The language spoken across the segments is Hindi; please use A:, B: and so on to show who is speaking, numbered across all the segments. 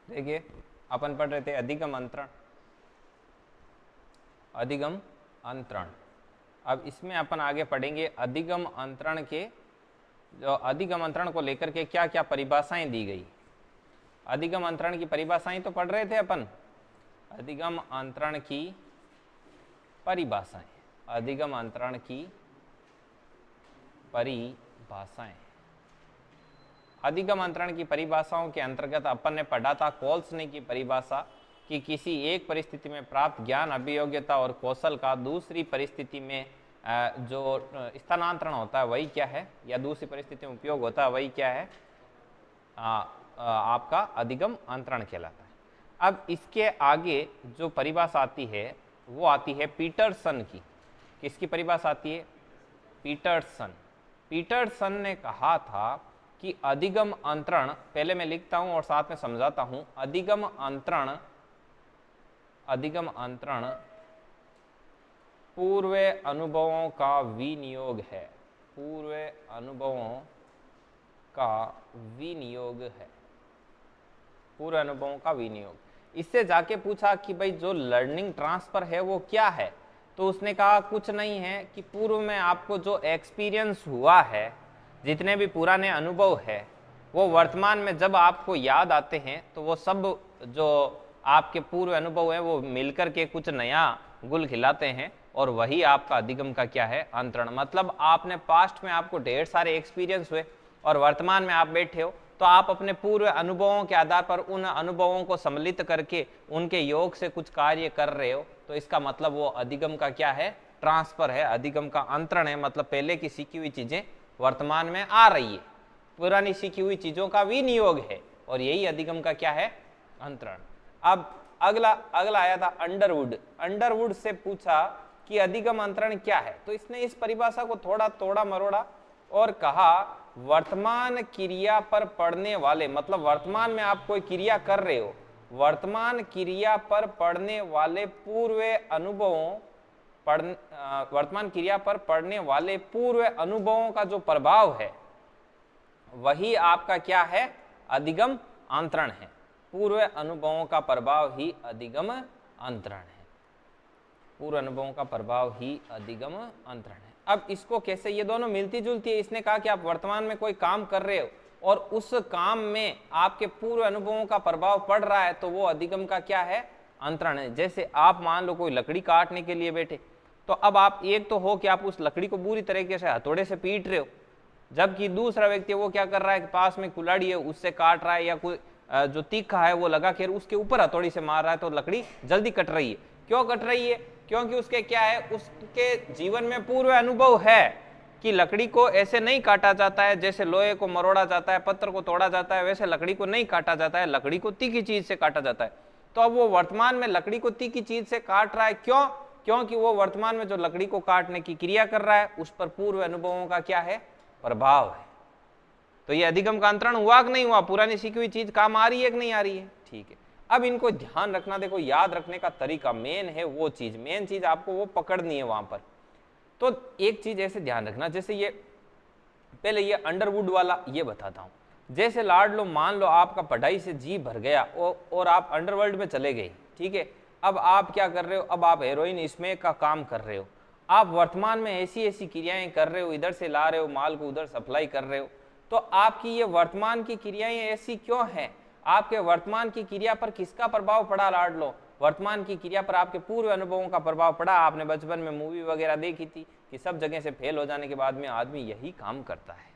A: देखिए अपन पढ़ रहे थे अधिगम अंतरण, अधिगम अंतरण। अब इसमें अपन आगे पढ़ेंगे अधिगम अंतरण के, जो अधिगम अंतरण को लेकर के क्या क्या परिभाषाएं दी गई। अधिगम अंतरण की परिभाषाएं तो पढ़ रहे थे अपन, अधिगम अंतरण की परिभाषाएं, अधिगम अंतरण की परिभाषाएं। अधिगम अंतरण की परिभाषाओं के अंतर्गत अपन ने पढ़ा था कोल्स ने की परिभाषा कि किसी एक परिस्थिति में प्राप्त ज्ञान, अभियोग्यता और कौशल का दूसरी परिस्थिति में जो स्थानांतरण होता है वही क्या है, या दूसरी परिस्थिति में उपयोग होता है वही क्या है, आपका अधिगम अंतरण कहलाता है। अब इसके आगे जो परिभाषा आती है वो आती है पीटरसन की। किसकी परिभाषा आती है? पीटरसन। पीटरसन ने कहा था कि अधिगम अंतरण, पहले मैं लिखता हूं और साथ में समझाता हूं, अधिगम अंतरण, अधिगम अंतरण पूर्व अनुभवों का विनियोग है, पूर्व अनुभवों का विनियोग है, पूर्व अनुभवों का विनियोग। इससे जाके पूछा कि भाई जो लर्निंग ट्रांसफर है वो क्या है, तो उसने कहा कुछ नहीं है कि पूर्व में आपको जो एक्सपीरियंस हुआ है, जितने भी पुराने अनुभव है, वो वर्तमान में जब आपको याद आते हैं तो वो सब जो आपके पूर्व अनुभव है वो मिलकर के कुछ नया गुल खिलाते हैं, और वही आपका अधिगम का क्या है, अंतरण। मतलब आपने पास्ट में आपको ढेर सारे एक्सपीरियंस हुए और वर्तमान में आप बैठे हो, तो आप अपने पूर्व अनुभवों के आधार पर उन अनुभवों को सम्मिलित करके उनके योग से कुछ कार्य कर रहे हो, तो इसका मतलब वो अधिगम का क्या है, ट्रांसफर है, अधिगम का अंतरण है। मतलब पहले की सीखी हुई चीजें वर्तमान में आ रही है, पुरानी सीखी हुई चीजों का विनियोग है, और यही अधिगम का क्या है, अंतरण। अब अगला आया था अंडरवुड। अंडरवुड से पूछा कि अधिगम अंतरण क्या है, तो इसने इस परिभाषा को थोड़ा तोड़ा मरोड़ा और कहा वर्तमान क्रिया पर पड़ने वाले, मतलब वर्तमान में आप कोई क्रिया कर रहे हो, वर्तमान क्रिया पर पड़ने वाले पूर्व अनुभवों, वर्तमान क्रिया पर पड़ने वाले पूर्व अनुभवों का जो प्रभाव है वही आपका क्या है, अधिगम अंतरण है। पूर्व अनुभवों का प्रभाव ही अधिगम अंतरण है, पूर्व अनुभवों का प्रभाव ही अधिगम अंतरण है। अब इसको कैसे, ये दोनों मिलती जुलती है। इसने कहा कि आप वर्तमान में कोई काम कर रहे हो और उस काम में आपके पूर्व अनुभवों का प्रभाव पड़ रहा है, तो वो अधिगम का क्या है, अंतरण है। जैसे आप मान लो कोई लकड़ी काटने के लिए बैठे, तो अब आप एक तो हो कि आप उस लकड़ी को बुरी तरीके से हथौड़े से पीट रहे हो, जबकि दूसरा व्यक्ति वो क्या कर रहा है, पास में कुल्हाड़ी है उससे काट रहा है, या कोई जो तीखा है वो लगा के उसके ऊपर हथौड़ी से मार रहा है, तो लकड़ी जल्दी कट रही है। क्यों कट रही है? क्योंकि उसके क्या है, उसके जीवन में पूर्व अनुभव है कि लकड़ी को ऐसे नहीं काटा जाता है, जैसे लोहे को मरोड़ा जाता है, पत्थर को तोड़ा जाता है, वैसे लकड़ी को नहीं काटा जाता है, लकड़ी को तीखी चीज से काटा जाता है। तो अब वो वर्तमान में लकड़ी को तीखी चीज से काट रहा है, क्यों? क्योंकि वो वर्तमान में जो लकड़ी को काटने की क्रिया कर रहा है उस पर पूर्व अनुभवों का क्या है, प्रभाव है। तो ये अधिगम का अंतरण हुआ कि नहीं हुआ, पुरानी सीखी हुई चीज काम आ रही है कि नहीं आ रही है, ठीक है। अब इनको ध्यान रखना, देखो याद रखने का तरीका मेन है, वो चीज मेन चीज आपको वो पकड़नी है वहां पर। तो एक चीज ऐसे ध्यान रखना, जैसे ये पहले ये अंडरवुड वाला ये बताता हूं। जैसे लाड लो, मान लो आपका पढ़ाई से जी भर गया और आप अंडरवर्ल्ड में चले गए, ठीक है। अब आप क्या कर रहे हो, अब आप हेरोइन इसमें का काम कर रहे हो, आप वर्तमान में ऐसी ऐसी क्रियाएं कर रहे हो, इधर से ला रहे हो माल को, उधर सप्लाई कर रहे हो। तो आपकी ये वर्तमान की क्रियाएं ऐसी क्यों हैं? आपके वर्तमान की क्रिया पर किसका प्रभाव पड़ा लाड लो? वर्तमान की क्रिया पर आपके पूर्व अनुभवों का प्रभाव पड़ा। आपने बचपन में मूवी वगैरह देखी थी कि सब जगह से फेल हो जाने के बाद में आदमी यही काम करता है।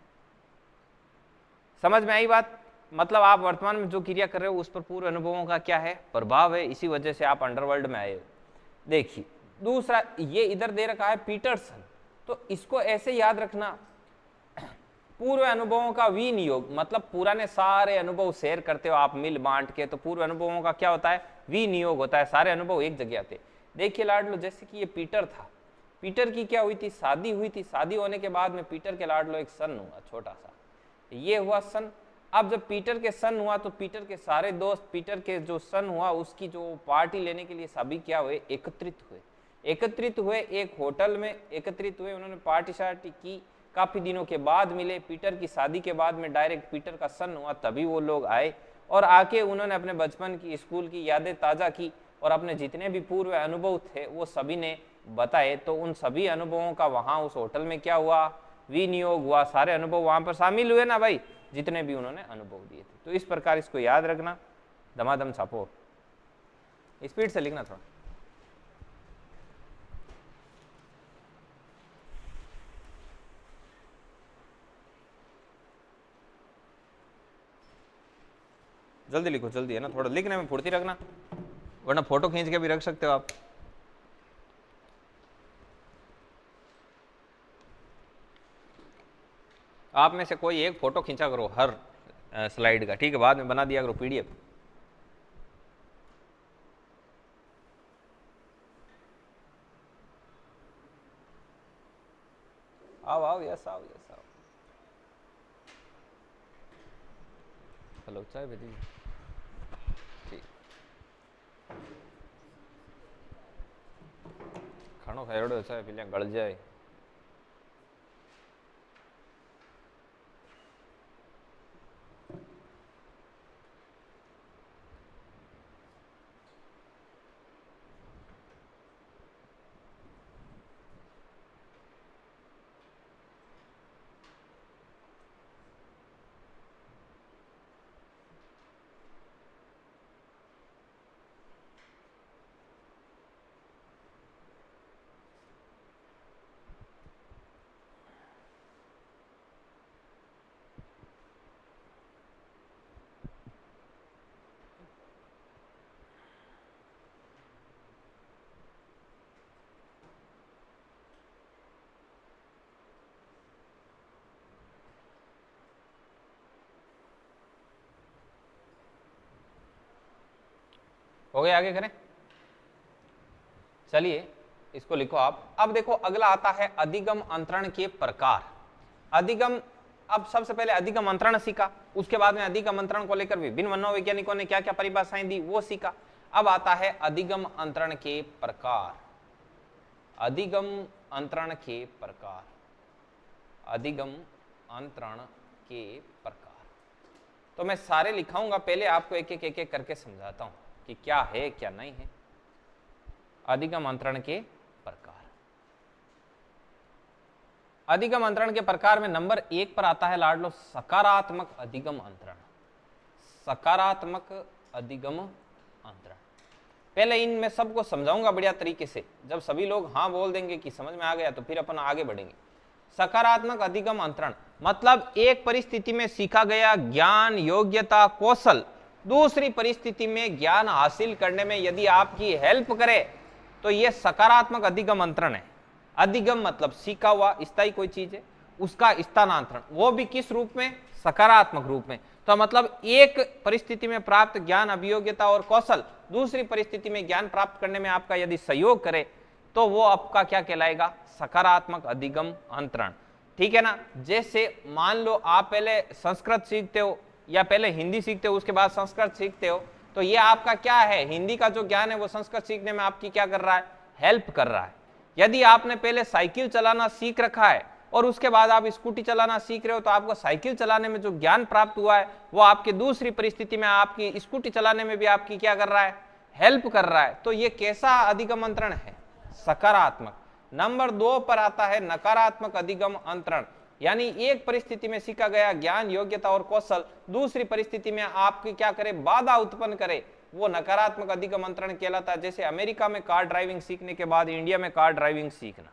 A: समझ में आई बात? मतलब आप वर्तमान में जो क्रिया कर रहे हो उस पर पूर्व अनुभवों का क्या है, प्रभाव है, इसी वजह से आप अंडरवर्ल्ड में आए हो। देखिए दूसरा ये इधर दे रखा है पीटरसन, तो इसको ऐसे याद रखना, पूर्व अनुभवों का विनियोग, मतलब पुराने सारे अनुभव शेयर करते हो आप मिल बांट के, तो पूर्व अनुभवों का क्या होता है, विनियोग होता है, सारे अनुभव एक जगह आते। देखिए लाडलो, जैसे कि ये पीटर था, पीटर की क्या हुई थी, शादी हुई थी। शादी होने के बाद में पीटर के लाडलो एक सन हुआ, छोटा सा, ये हुआ सन। अब जब पीटर के सन हुआ तो पीटर के सारे दोस्त पीटर के जो सन हुआ उसकी जो पार्टी लेने के लिए सभी क्या हुए, एकत्रित हुए, एक होटल में एकत्रित हुए, उन्होंने पार्टी शार्टी की। काफी दिनों के बाद मिले, पीटर की शादी के बाद में डायरेक्ट पीटर का सन हुआ तभी वो लोग आए, और आके उन्होंने अपने बचपन की, स्कूल की यादें ताज़ा की और अपने जितने भी पूर्व अनुभव थे वो सभी ने बताए। तो उन सभी अनुभवों का वहाँ उस होटल में क्या हुआ, विनियोग हुआ, सारे अनुभव वहाँ पर शामिल हुए ना भाई, जितने भी उन्होंने अनुभव दिए थे। तो इस प्रकार इसको याद रखना, धमाधम छापो, स्पीड से लिखना थोड़ा। जल्दी लिखो, जल्दी, है ना, थोड़ा लिखने में फुर्ती रखना, वरना फोटो खींच के भी रख सकते हो आप। आप में से कोई एक फोटो खींचा करो हर स्लाइड का, ठीक है, बाद में बना दिया करो पीडीएफ। आओ आओ, यस आओ, यस आओ। हेलो, चाय भी दीजिए, ठीक। खानो खाएड़ो, चाय पी लिया, गल जाए। हो गया, आगे करें, चलिए इसको लिखो आप। अब देखो अगला आता है अधिगम अंतरण के प्रकार। अधिगम, अब सबसे पहले अधिगम अंतरण सीखा, उसके बाद में अधिगम अंतरण को लेकर विभिन्न मनोवैज्ञानिकों ने क्या क्या परिभाषाएं दी वो सीखा। अब आता है अधिगम अंतरण के प्रकार। अधिगम अंतरण के प्रकार, अधिगम अंतरण के प्रकार, तो मैं सारे लिखाऊंगा, पहले आपको एक एक करके समझाता हूं कि क्या है क्या नहीं है। अधिगम अंतरण के प्रकार, अधिगम अंतरण के प्रकार में नंबर 1 पर आता है लाडलो सकारात्मक अधिगम अंतरण। सकारात्मक अधिगम अंतरण, पहले इनमें सबको समझाऊंगा बढ़िया तरीके से, जब सभी लोग हाँ बोल देंगे कि समझ में आ गया तो फिर अपन आगे बढ़ेंगे। सकारात्मक अधिगम अंतरण मतलब एक परिस्थिति में सीखा गया ज्ञान, योग्यता, कौशल दूसरी परिस्थिति में ज्ञान हासिल करने में यदि आपकी हेल्प करे तो यह सकारात्मक अधिगम अंतरण है। अधिगम मतलब सीखा हुआ, स्थायी कोई चीज है, उसका स्थानांतरण, वो भी किस रूप में, सकारात्मक रूप में। तो मतलब एक परिस्थिति में प्राप्त ज्ञान, अभियोग्यता और कौशल दूसरी परिस्थिति में ज्ञान प्राप्त करने में आपका यदि सहयोग करे तो वो आपका क्या कहलाएगा, सकारात्मक अधिगम अंतरण। ठीक है ना। जैसे मान लो आप पहले संस्कृत सीखते हो या पहले हिंदी सीखते हो उसके बाद संस्कृत सीखते हो, तो ये आपका क्या है, हिंदी का जो ज्ञान है वो संस्कृत सीखने में आपकी क्या कर रहा है, हेल्प कर रहा है। यदि आपने पहले साइकिल चलाना सीख रखा है और उसके बाद आप स्कूटी चलाना सीख रहे हो तो आपको साइकिल चलाने में जो ज्ञान प्राप्त हुआ है वो आपकी दूसरी परिस्थिति में आपकी स्कूटी चलाने में भी आपकी क्या कर रहा है, हेल्प कर रहा है। तो ये कैसा अधिगम अंतरण है, सकारात्मक। नंबर 2 पर आता है नकारात्मक अधिगम अंतरण, यानी एक परिस्थिति में सीखा गया ज्ञान, योग्यता और कौशल दूसरी परिस्थिति में आपकी क्या करे, बाधा उत्पन्न करे, वो नकारात्मक अधिगम अंतरण कहलाता है। जैसे अमेरिका में कार ड्राइविंग सीखने के बाद इंडिया में कार ड्राइविंग सीखना,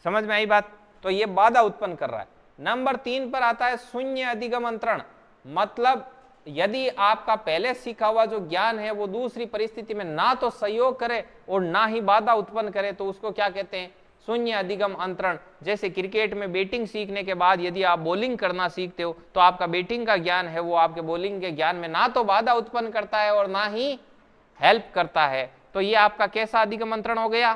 A: समझ में आई बात, तो ये बाधा उत्पन्न कर रहा है। नंबर 3 पर आता है शून्य अधिगम अंतरण, मतलब यदि आपका पहले सीखा हुआ जो ज्ञान है वो दूसरी परिस्थिति में ना तो सहयोग करे और ना ही बाधा उत्पन्न करे तो उसको क्या कहते हैं, शून्य अधिगम अंतरण। जैसे क्रिकेट में बैटिंग सीखने के बाद यदि आप बॉलिंग करना सीखते हो तो आपका बैटिंग का ज्ञान है वो आपके बॉलिंग के ज्ञान में ना तो बाधा उत्पन्न करता है और ना ही हेल्प करता है, तो ये आपका कैसा अधिगम अंतरण हो गया,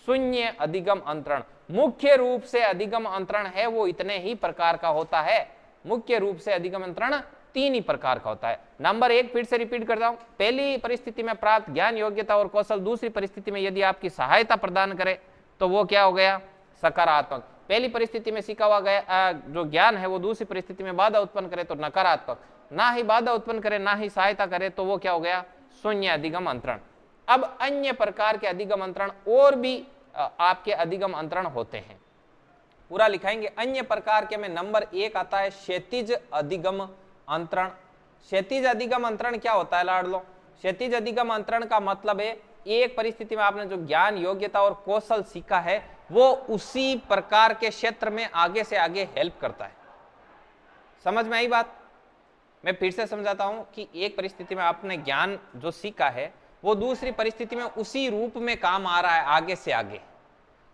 A: शून्य अधिगम अंतरण। मुख्य रूप से अधिगम अंतरण है वो इतने ही प्रकार का होता है, मुख्य रूप से अधिगम अंतरण 3 ही प्रकार का होता है। नंबर 1 फिर से रिपीट करता हूं, पहली परिस्थिति में प्राप्त ज्ञान, योग्यता और कौशल दूसरी परिस्थिति में यदि आपकी सहायता प्रदान करे तो वो क्या हो गया, सकारात्मक। पहली परिस्थिति में सीखा हुआ गया जो ज्ञान है वो दूसरी परिस्थिति में बाधा उत्पन्न करे तो नकारात्मक। ना ही बाधा उत्पन्न करे ना ही सहायता करे, तो वो क्या हो गया, शून्य अधिगम अंतरण। अब अन्य प्रकार के अधिगम अंतरण और भी आपके अधिगम अंतरण होते हैं, पूरा लिखाएंगे। अन्य प्रकार के में नंबर 1 आता है क्षैतिज अधिगम अंतरण। क्षैतिज अधिगम अंतरण क्या होता है लाडलो? क्षैतिज अधिगम अंतरण का मतलब है एक परिस्थिति में आपने जो ज्ञान, योग्यता और कौशल सीखा है वो उसी प्रकार के क्षेत्र में आगे से आगे हेल्प करता है। समझ में आई बात? मैं फिर से समझाता हूं कि एक परिस्थिति में आपने ज्ञान जो सीखा है वो दूसरी परिस्थिति में उसी रूप में काम आ रहा है, आगे से आगे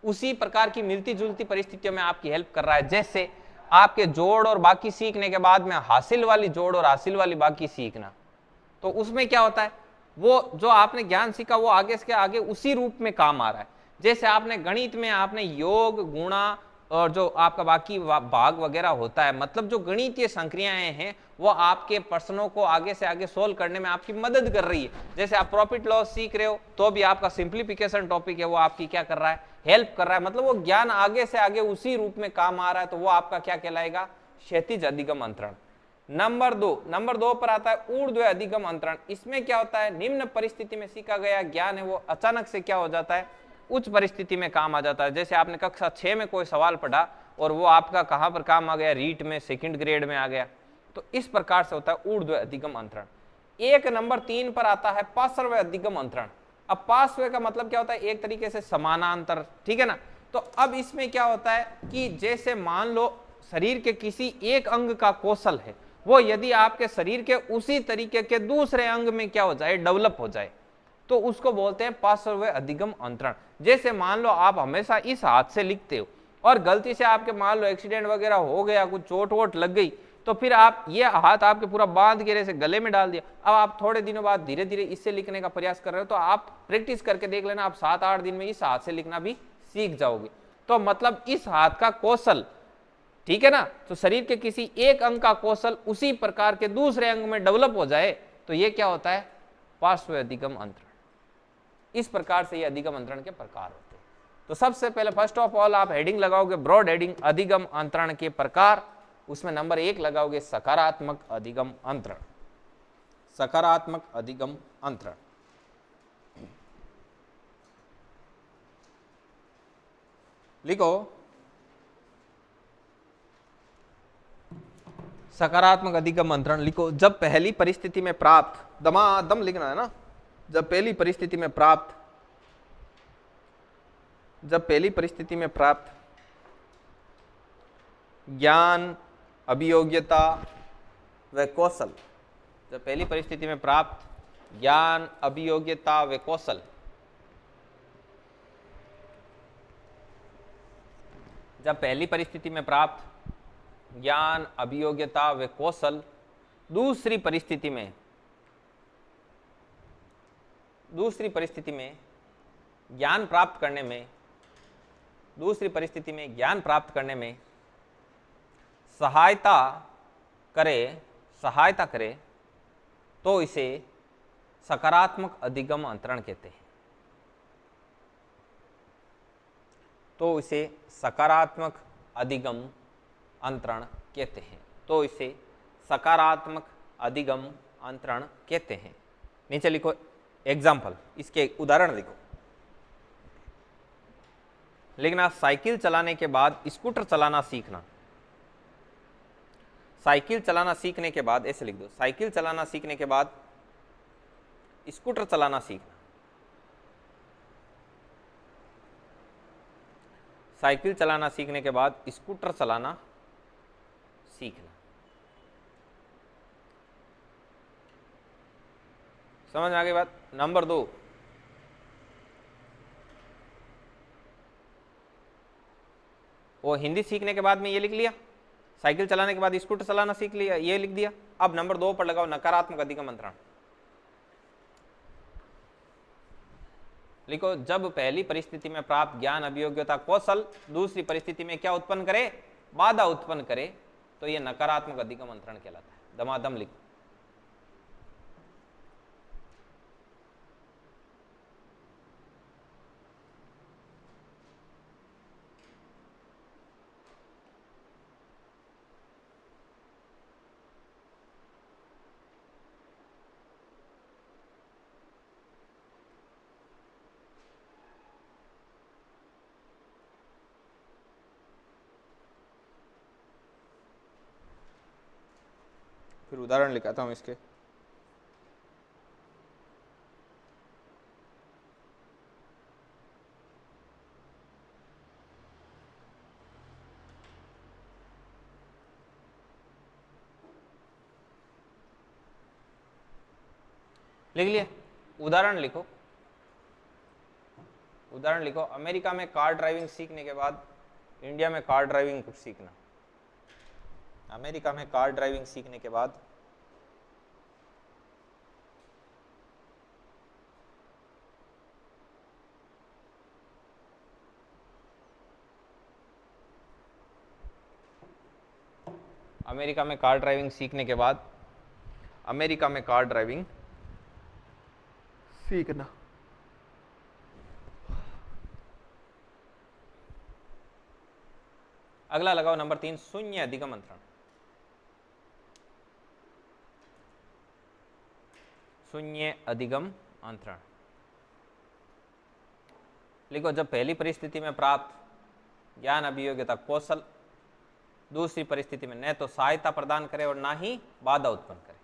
A: उसी प्रकार की मिलती जुलती परिस्थितियों में आपकी हेल्प कर रहा है। जैसे आपके जोड़ और बाकी सीखने के बाद में हासिल वाली जोड़ और हासिल वाली बाकी सीखना, तो उसमें क्या होता है, वो जो आपने ज्ञान सीखा वो आगे से आगे उसी रूप में काम आ रहा है। जैसे आपने गणित में आपने योग, गुणा और जो आपका बाकी भाग वगैरह होता है, मतलब जो गणितीय संक्रियाएं हैं वो आपके प्रश्नों को आगे से आगे सोल्व करने में आपकी मदद कर रही है। जैसे आप प्रॉफिट लॉस सीख रहे हो तो भी आपका सिंप्लीफिकेशन टॉपिक है वो आपकी क्या कर रहा है, हेल्प कर रहा है, मतलब वो ज्ञान आगे से आगे उसी रूप में काम आ रहा है, तो वो आपका क्या कहलाएगा, क्षैतिज अधिगम अंतरण। नंबर दो पर आता है ऊर्ध्व अधिगम अंतरण। इसमें क्या होता है, निम्न परिस्थिति में सीखा गया ज्ञान है वो अचानक से क्या हो जाता है, उच्च परिस्थिति में काम आ जाता है। जैसे आपने कक्षा 6 में कोई सवाल पढ़ा और वो आपका कहां पर काम आ गया, रीट में, सेकंड ग्रेड में आ गया, तो इस प्रकार से होता है ऊर्ध्व अधिगम अंतरण। एक नंबर 3 पर आता है पार्श्व अधिगम अंतरण। अब पार्श्व का मतलब क्या होता है, एक तरीके से समानांतर, ठीक है ना। तो अब इसमें क्या होता है कि जैसे मान लो शरीर के किसी एक अंग का कौशल है, वो यदि आपके शरीर के उसी तरीके के दूसरे अंग में क्या हो जाए, डेवलप हो जाए, तो उसको बोलते हैं पार्श्व अधिगम अंतरण। जैसे मान लो आप हमेशा इस हाथ से लिखते हो और गलती से आपके मान लो एक्सीडेंट वगैरह हो गया, कुछ चोट वोट लग गई, तो फिर आप ये हाथ आपके पूरा बांध के से गले में डाल दिया। अब आप थोड़े दिनों बाद धीरे धीरे इससे लिखने का प्रयास कर रहे हो, तो आप प्रैक्टिस करके देख लेना, आप 7-8 दिन में इस हाथ से लिखना भी सीख जाओगे। तो मतलब इस हाथ का कौशल, ठीक है ना, तो शरीर के किसी एक अंग का कौशल उसी प्रकार के दूसरे अंग में डेवलप हो जाए, तो ये क्या होता है, पार्श्व अधिगम अंतरण। इस प्रकार से ये अधिगम अंतरण के प्रकार होते हैं। तो सबसे पहले फर्स्ट ऑफ ऑल आप हेडिंग लगाओगे ब्रॉड हेडिंग, अधिगम अंतरण के प्रकार, उसमें नंबर 1 लगाओगे सकारात्मक अधिगम अंतरण। सकारात्मक अधिगम अंतरण, लिखो सकारात्मक अधिगम अंतरण। लिखो, जब पहली परिस्थिति में प्राप्त, दमादम लिखना है ना, जब पहली परिस्थिति में प्राप्त ज्ञान, अभियोग्यता व कौशल, जब पहली परिस्थिति में प्राप्त ज्ञान, अभियोग्यता व कौशल, जब पहली परिस्थिति में प्राप्त ज्ञान, अभियोग्यता व कौशल दूसरी परिस्थिति में ज्ञान प्राप्त करने में सहायता करे तो इसे सकारात्मक अधिगम अंतरण कहते हैं। तो इसे सकारात्मक अधिगम अंतरण कहते हैं। तो इसे सकारात्मक अधिगम अंतरण कहते हैं। नीचे लिखो एग्जाम्पल, इसके उदाहरण लिखो। लिखना, साइकिल चलाने के बाद स्कूटर चलाना सीखना। साइकिल चलाना सीखने के बाद, ऐसे लिख दो, साइकिल चलाना सीखने के बाद स्कूटर चलाना सीखना। साइकिल चलाना सीखने के बाद स्कूटर चलाना सीखना। समझ आ गई बात? नंबर 2, वो हिंदी सीखने के बाद में ये लिख लिया, साइकिल चलाने के बाद स्कूटर चलाना सीख लिया, ये लिख दिया। अब नंबर 2 पर लगाओ नकारात्मक अधिगम अंतरण। लिखो, जब पहली परिस्थिति में प्राप्त ज्ञान, अभियोग्यता, कौशल दूसरी परिस्थिति में क्या उत्पन्न करे, बाधा उत्पन्न करे, तो यह नकारात्मक अधिगम अंतरण कहलाता है। दमादम लिखो। फिर उदाहरण लिखाता हूँ इसके। लिख लिए, उदाहरण लिखो। उदाहरण लिखो, अमेरिका में कार ड्राइविंग सीखने के बाद इंडिया में कार ड्राइविंग सीखना। अमेरिका में कार ड्राइविंग सीखने के बाद अमेरिका में कार ड्राइविंग सीखने के बाद अमेरिका में कार ड्राइविंग सीखना। अगला लगाओ नंबर 3, शून्य अधिगम अंतरण। शून्य अधिगम अंतरण लिखो, जब पहली परिस्थिति में प्राप्त ज्ञान, अभियोग्यता, कौशल दूसरी परिस्थिति में न तो सहायता प्रदान करे और ना ही बाधा उत्पन्न करे।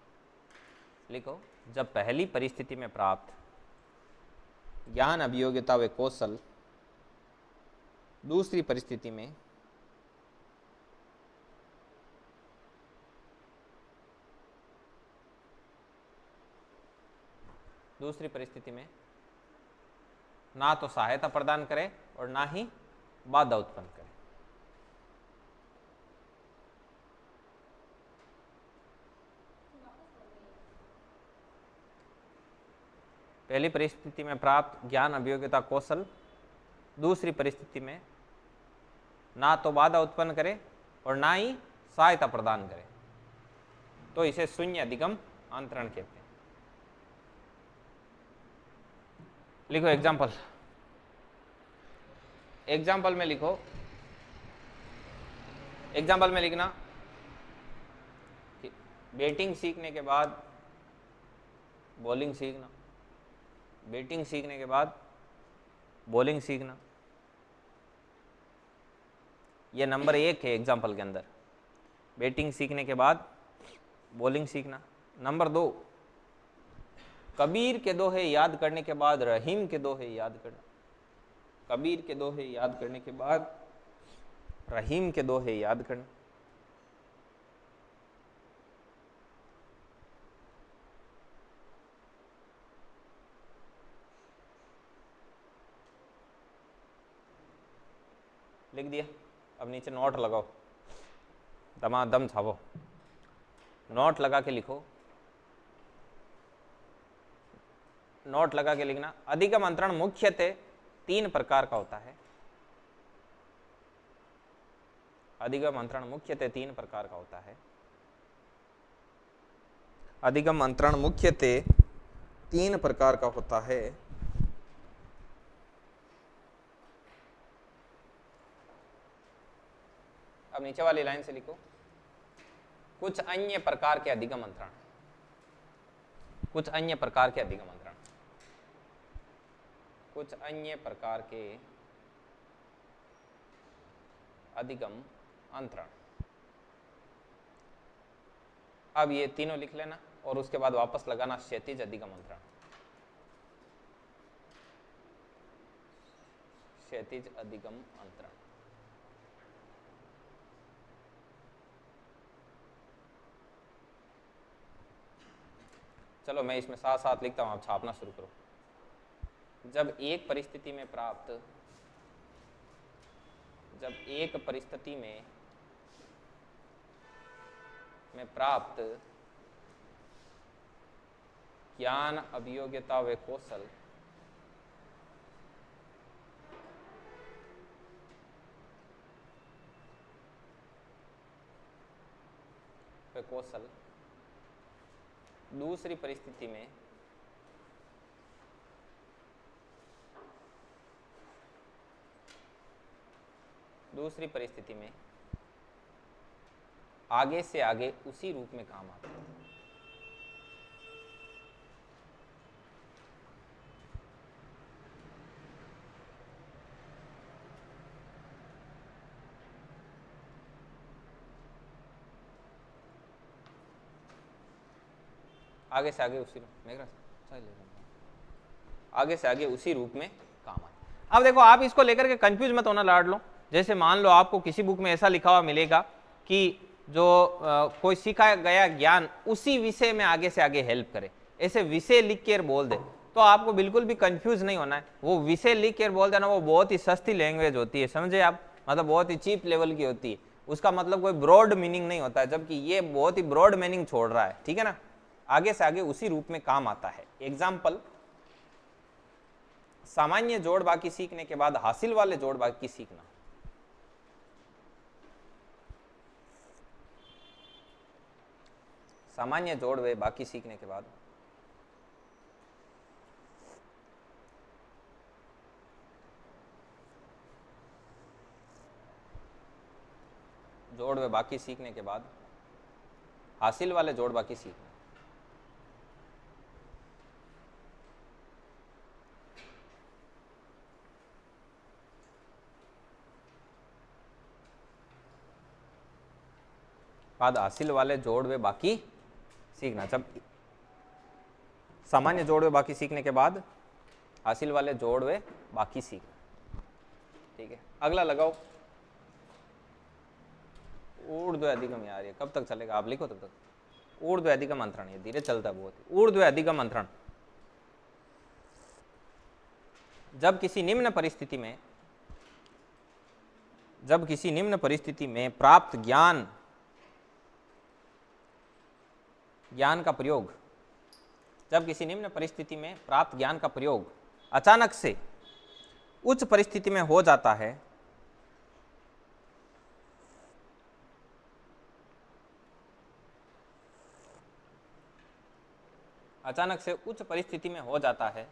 A: लिखो, जब पहली परिस्थिति में प्राप्त ज्ञान, अभियोग्यता व कौशल दूसरी परिस्थिति में ना तो सहायता प्रदान करे और ना ही बाधा उत्पन्न करे। पहली परिस्थिति में प्राप्त ज्ञान, अभियोग्यता, कौशल दूसरी परिस्थिति में ना तो बाधा उत्पन्न करे और ना ही सहायता प्रदान करे, तो इसे शून्य अधिगम अंतरण कहते हैं। लिखो एग्जाम्पल। एग्जाम्पल में लिखो, एग्जाम्पल में लिखना कि बैटिंग सीखने के बाद बॉलिंग सीखना, बैटिंग सीखने के बाद बॉलिंग सीखना। यह नंबर 1 है एग्जाम्पल के अंदर, बैटिंग सीखने के बाद बॉलिंग सीखना। नंबर 2, कबीर के दोहे याद करने के बाद रहीम के दोहे याद करना। कबीर के दोहे याद करने के बाद रहीम के दोहे याद करना। लिख दिया। अब नीचे नोट लगाओ, दमादम छापो, नोट लगा के लिखो। नोट लगा के लिखना, अधिगम अंतरण मुख्यतः 3 प्रकार का होता है। अधिगम अंतरण मुख्यतः 3 प्रकार का होता है। अधिगम अंतरण मुख्यतः 3 प्रकार का होता है। अब नीचे वाली लाइन से लिखो, कुछ अन्य प्रकार के अधिगम अंतरण। कुछ अन्य प्रकार के अधिगम अंतरण। कुछ अन्य प्रकार के अधिगम अंतरण। अब ये तीनों लिख लेना और उसके बाद वापस लगाना क्षैतिज अधिगम अंतरण। क्षैतिज अधिगम अंतरण। चलो मैं इसमें साथ साथ लिखता हूं, आप छापना शुरू करो। जब एक परिस्थिति में प्राप्त प्राप्त ज्ञान, अभियोग्यता व कौशल दूसरी परिस्थिति में आगे से आगे उसी रूप में काम आता है। आगे से आगे उसी आगे से आगे उसी रूप में काम आए। अब देखो, आप इसको लेकर के कंफ्यूज मत होना लाड लो। जैसे मान लो आपको किसी बुक में ऐसा लिखा हुआ मिलेगा कि जो कोई सिखाया गया ज्ञान उसी विषय में आगे से आगे हेल्प करे, ऐसे विषय लिख के बोल दे, तो आपको बिल्कुल भी कंफ्यूज नहीं होना है। वो विषय लिख के बोल देना वो बहुत ही सस्ती लैंग्वेज होती है, समझे आप, मतलब बहुत ही चीप लेवल की होती है, उसका मतलब कोई ब्रॉड मीनिंग नहीं होता है, जबकि ये बहुत ही ब्रॉड मीनिंग छोड़ रहा है, ठीक है ना। आगे से आगे उसी रूप में काम आता है। एग्जाम्पल, सामान्य जोड़ बाकी सीखने के बाद हासिल वाले जोड़ बाकी सीखना। सामान्य जोड़ वे बाकी सीखने के बाद जोड़ वे बाकी सीखने के बाद हासिल वाले जोड़ बाकी सीखना। बाद हासिल वाले जोड़ वे बाकी सीखना। जब सामान्य जोड़ वे बाकी सीखने के बाद हासिल वाले जोड़ वे बाकी सीखना, ठीक है। अगला लगाओ, ऊर्ध्व अधिगम। यार ये कब तक चलेगा, आप लिखो तब तक। ऊर्ध्व अधिगम अंतरण, ये धीरे चलता है बहुत। ऊर्ध्व अधिगम अंतरण, जब किसी निम्न परिस्थिति में प्राप्त ज्ञान का प्रयोग, जब किसी निम्न परिस्थिति में प्राप्त ज्ञान का प्रयोग अचानक से उच्च परिस्थिति में हो जाता है, अचानक से उच्च परिस्थिति में हो जाता है,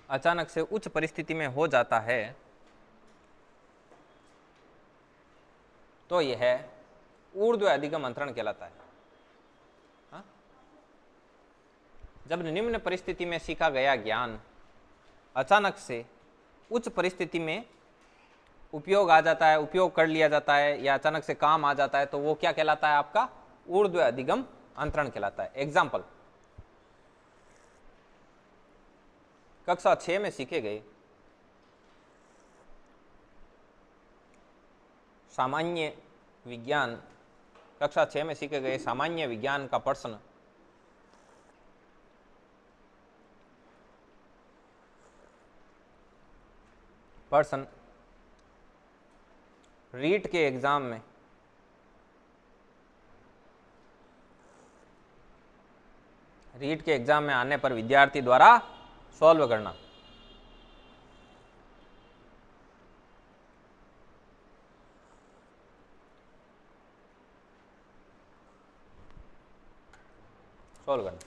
A: अचानक से उच्च परिस्थिति में हो जाता है, तो यह ऊर्ध्व अधिगम अंतरण कहलाता है। हा? जब निम्न परिस्थिति में सीखा गया ज्ञान अचानक से उच्च परिस्थिति में उपयोग आ जाता है, उपयोग कर लिया जाता है, या अचानक से काम आ जाता है, तो वो क्या कहलाता है, आपका ऊर्ध्व अधिगम अंतरण कहलाता है। एग्जाम्पल, कक्षा 6 में सीखे गए सामान्य विज्ञान, कक्षा 6 में सीखे गए सामान्य विज्ञान का प्रश्न रीट के एग्जाम में आने पर विद्यार्थी द्वारा सॉल्व करना। सॉल्व करना।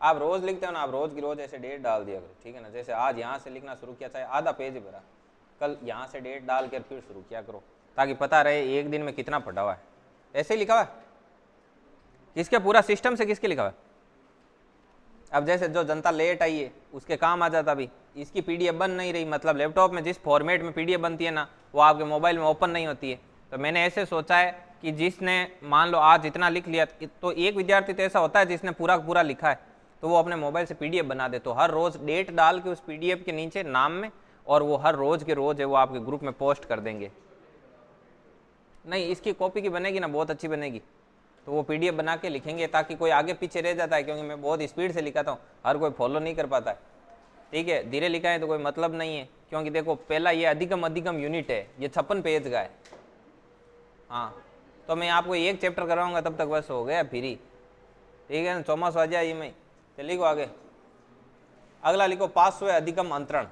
A: आप रोज लिखते हो ना, आप रोज की रोज ऐसे डेट डाल दिया करो, ठीक है ना। जैसे आज यहाँ से लिखना शुरू किया, चाहे आधा पेज ही भरा, कल यहाँ से डेट डाल कर फिर शुरू किया करो, ताकि पता रहे एक दिन में कितना पढ़ा हुआ है। ऐसे ही लिखा हुआ है किसके, पूरा सिस्टम से किसके लिखा हुआ है। अब जैसे जो जनता लेट आई है उसके काम आ जाता, अभी इसकी पीडीएफ बन नहीं रही, मतलब लैपटॉप में जिस फॉर्मेट में पीडीएफ बनती है ना, वो आपके मोबाइल में ओपन नहीं होती है। तो मैंने ऐसे सोचा है कि जिसने मान लो आज इतना लिख लिया, तो एक विद्यार्थी तो ऐसा होता है जिसने पूरा लिखा है, तो वो अपने मोबाइल से पीडीएफ बना दे, तो हर रोज डेट डाल के उस पीडीएफ के नीचे नाम में, और वो हर रोज के रोज है वो आपके ग्रुप में पोस्ट कर देंगे। नहीं, इसकी कॉपी की बनेगी ना, बहुत अच्छी बनेगी, तो वो पीडीएफ बना के लिखेंगे, ताकि कोई आगे पीछे रह जाता है, क्योंकि मैं बहुत स्पीड से लिखाता हूँ, हर कोई फॉलो नहीं कर पाता है, ठीक है। धीरे लिखा है तो कोई मतलब नहीं है, क्योंकि देखो पहला ये अधिगम यूनिट है, ये 56 पेज का है। हाँ, तो मैं आपको एक चैप्टर कराऊंगा, तब तक बस हो गया फ्री, ठीक है ना। चौमास आ जाए में, तो लिखो आगे। अगला लिखो, पार्श्व अधिगम अंतरण।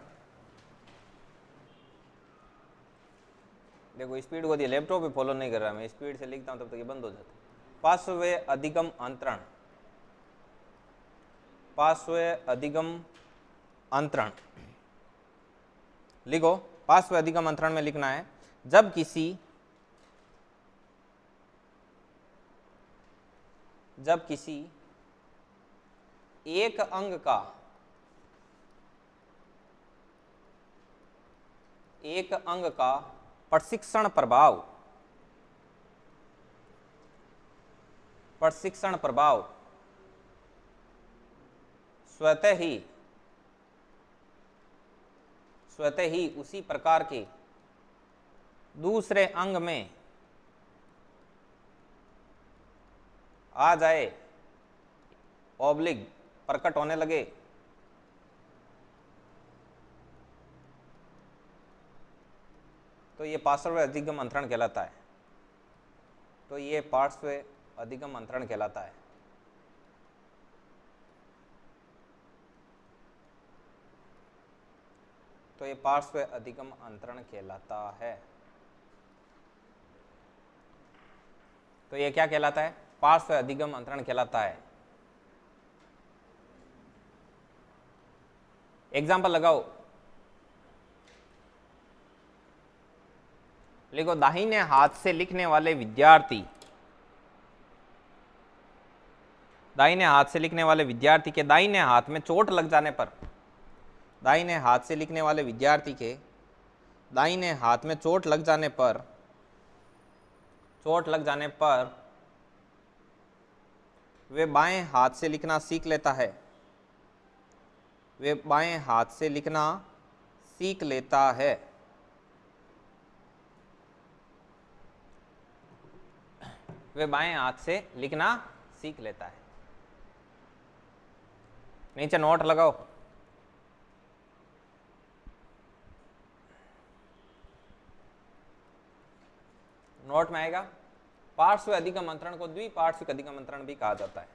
A: देखो स्पीड को दिया, लैपटॉप भी फॉलो नहीं कर रहा, मैं स्पीड से लिखता हूँ तब तक ये बंद हो जाता है। पार्श्व अधिगम अंतरण, पार्श्व अधिगम अंतरण लिखो। पार्श्व अधिगम अंतरण में लिखना है, जब किसी एक अंग का प्रशिक्षण प्रभाव प्रशिक्षण प्रभाव स्वतः ही उसी प्रकार के दूसरे अंग में आ जाए, ऑब्लिग प्रकट होने लगे, तो ये पार्श्व अधिगम अंतरण कहलाता है। तो ये पार्श्व अधिगम अंतरण कहलाता है। तो ये पार्श्व अधिगम अंतरण कहलाता है। तो ये क्या कहलाता है? पार्श्व अधिगम अंतरण कहलाता है। एग्जाम्पल लगाओ, लिखो दाहिने हाथ से लिखने वाले विद्यार्थी, दाहिने हाथ से लिखने वाले विद्यार्थी के दाहिने हाथ में चोट लग जाने पर, दाहिने हाथ से लिखने वाले विद्यार्थी के दाहिने हाथ में चोट लग जाने पर वे बाएं हाथ से लिखना सीख लेता है। वे बाएं हाथ से लिखना सीख लेता है। वे बाएं हाथ से लिखना सीख लेता है। नीचे नोट लगाओ। नोट में आएगा पार्श्व अधिगम अंतरण को द्विपार्श्विक अधिगम अंतरण भी कहा जाता है।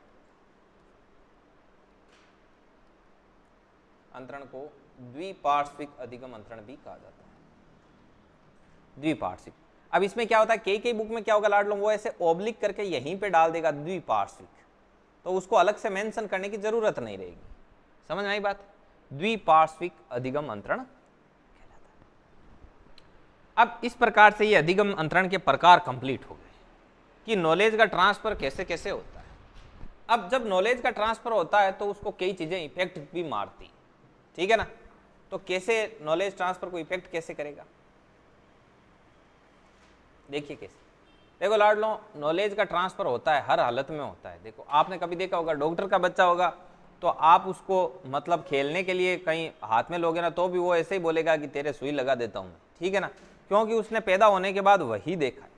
A: अंतरण को द्विपार्श्विक अधिगम अंतरण भी कहा जाता है। द्विपार्श्विक। अब इसमें क्या होता है, कई बुक में क्या होगा लाड लो, वो ऐसे ओब्लिक करके यहीं पे डाल देगा द्विपार्श्विक, तो उसको अलग से मेंशन करने की जरूरत नहीं रहेगी। समझ में आई बात? द्विपार्श्विक अधिगम अंतरण कहलाता है। अब इस प्रकार से ये अधिगम अंतरण के प्रकार कंप्लीट हो गए कि नॉलेज का ट्रांसफर कैसे कैसे होता है। अब जब नॉलेज का ट्रांसफर होता है तो उसको कई चीजें इफेक्ट भी मारती, ठीक है ना। तो कैसे नॉलेज ट्रांसफर को इफेक्ट कैसे करेगा, देखिए कैसे। देखो लाडलो, नॉलेज का ट्रांसफर होता है, हर हालत में होता है। देखो आपने कभी देखा होगा, डॉक्टर का बच्चा होगा तो आप उसको मतलब खेलने के लिए कहीं हाथ में लोगे ना, तो भी वो ऐसे ही बोलेगा कि तेरे सुई लगा देता हूँ मैं, ठीक है ना, क्योंकि उसने पैदा होने के बाद वही देखा है।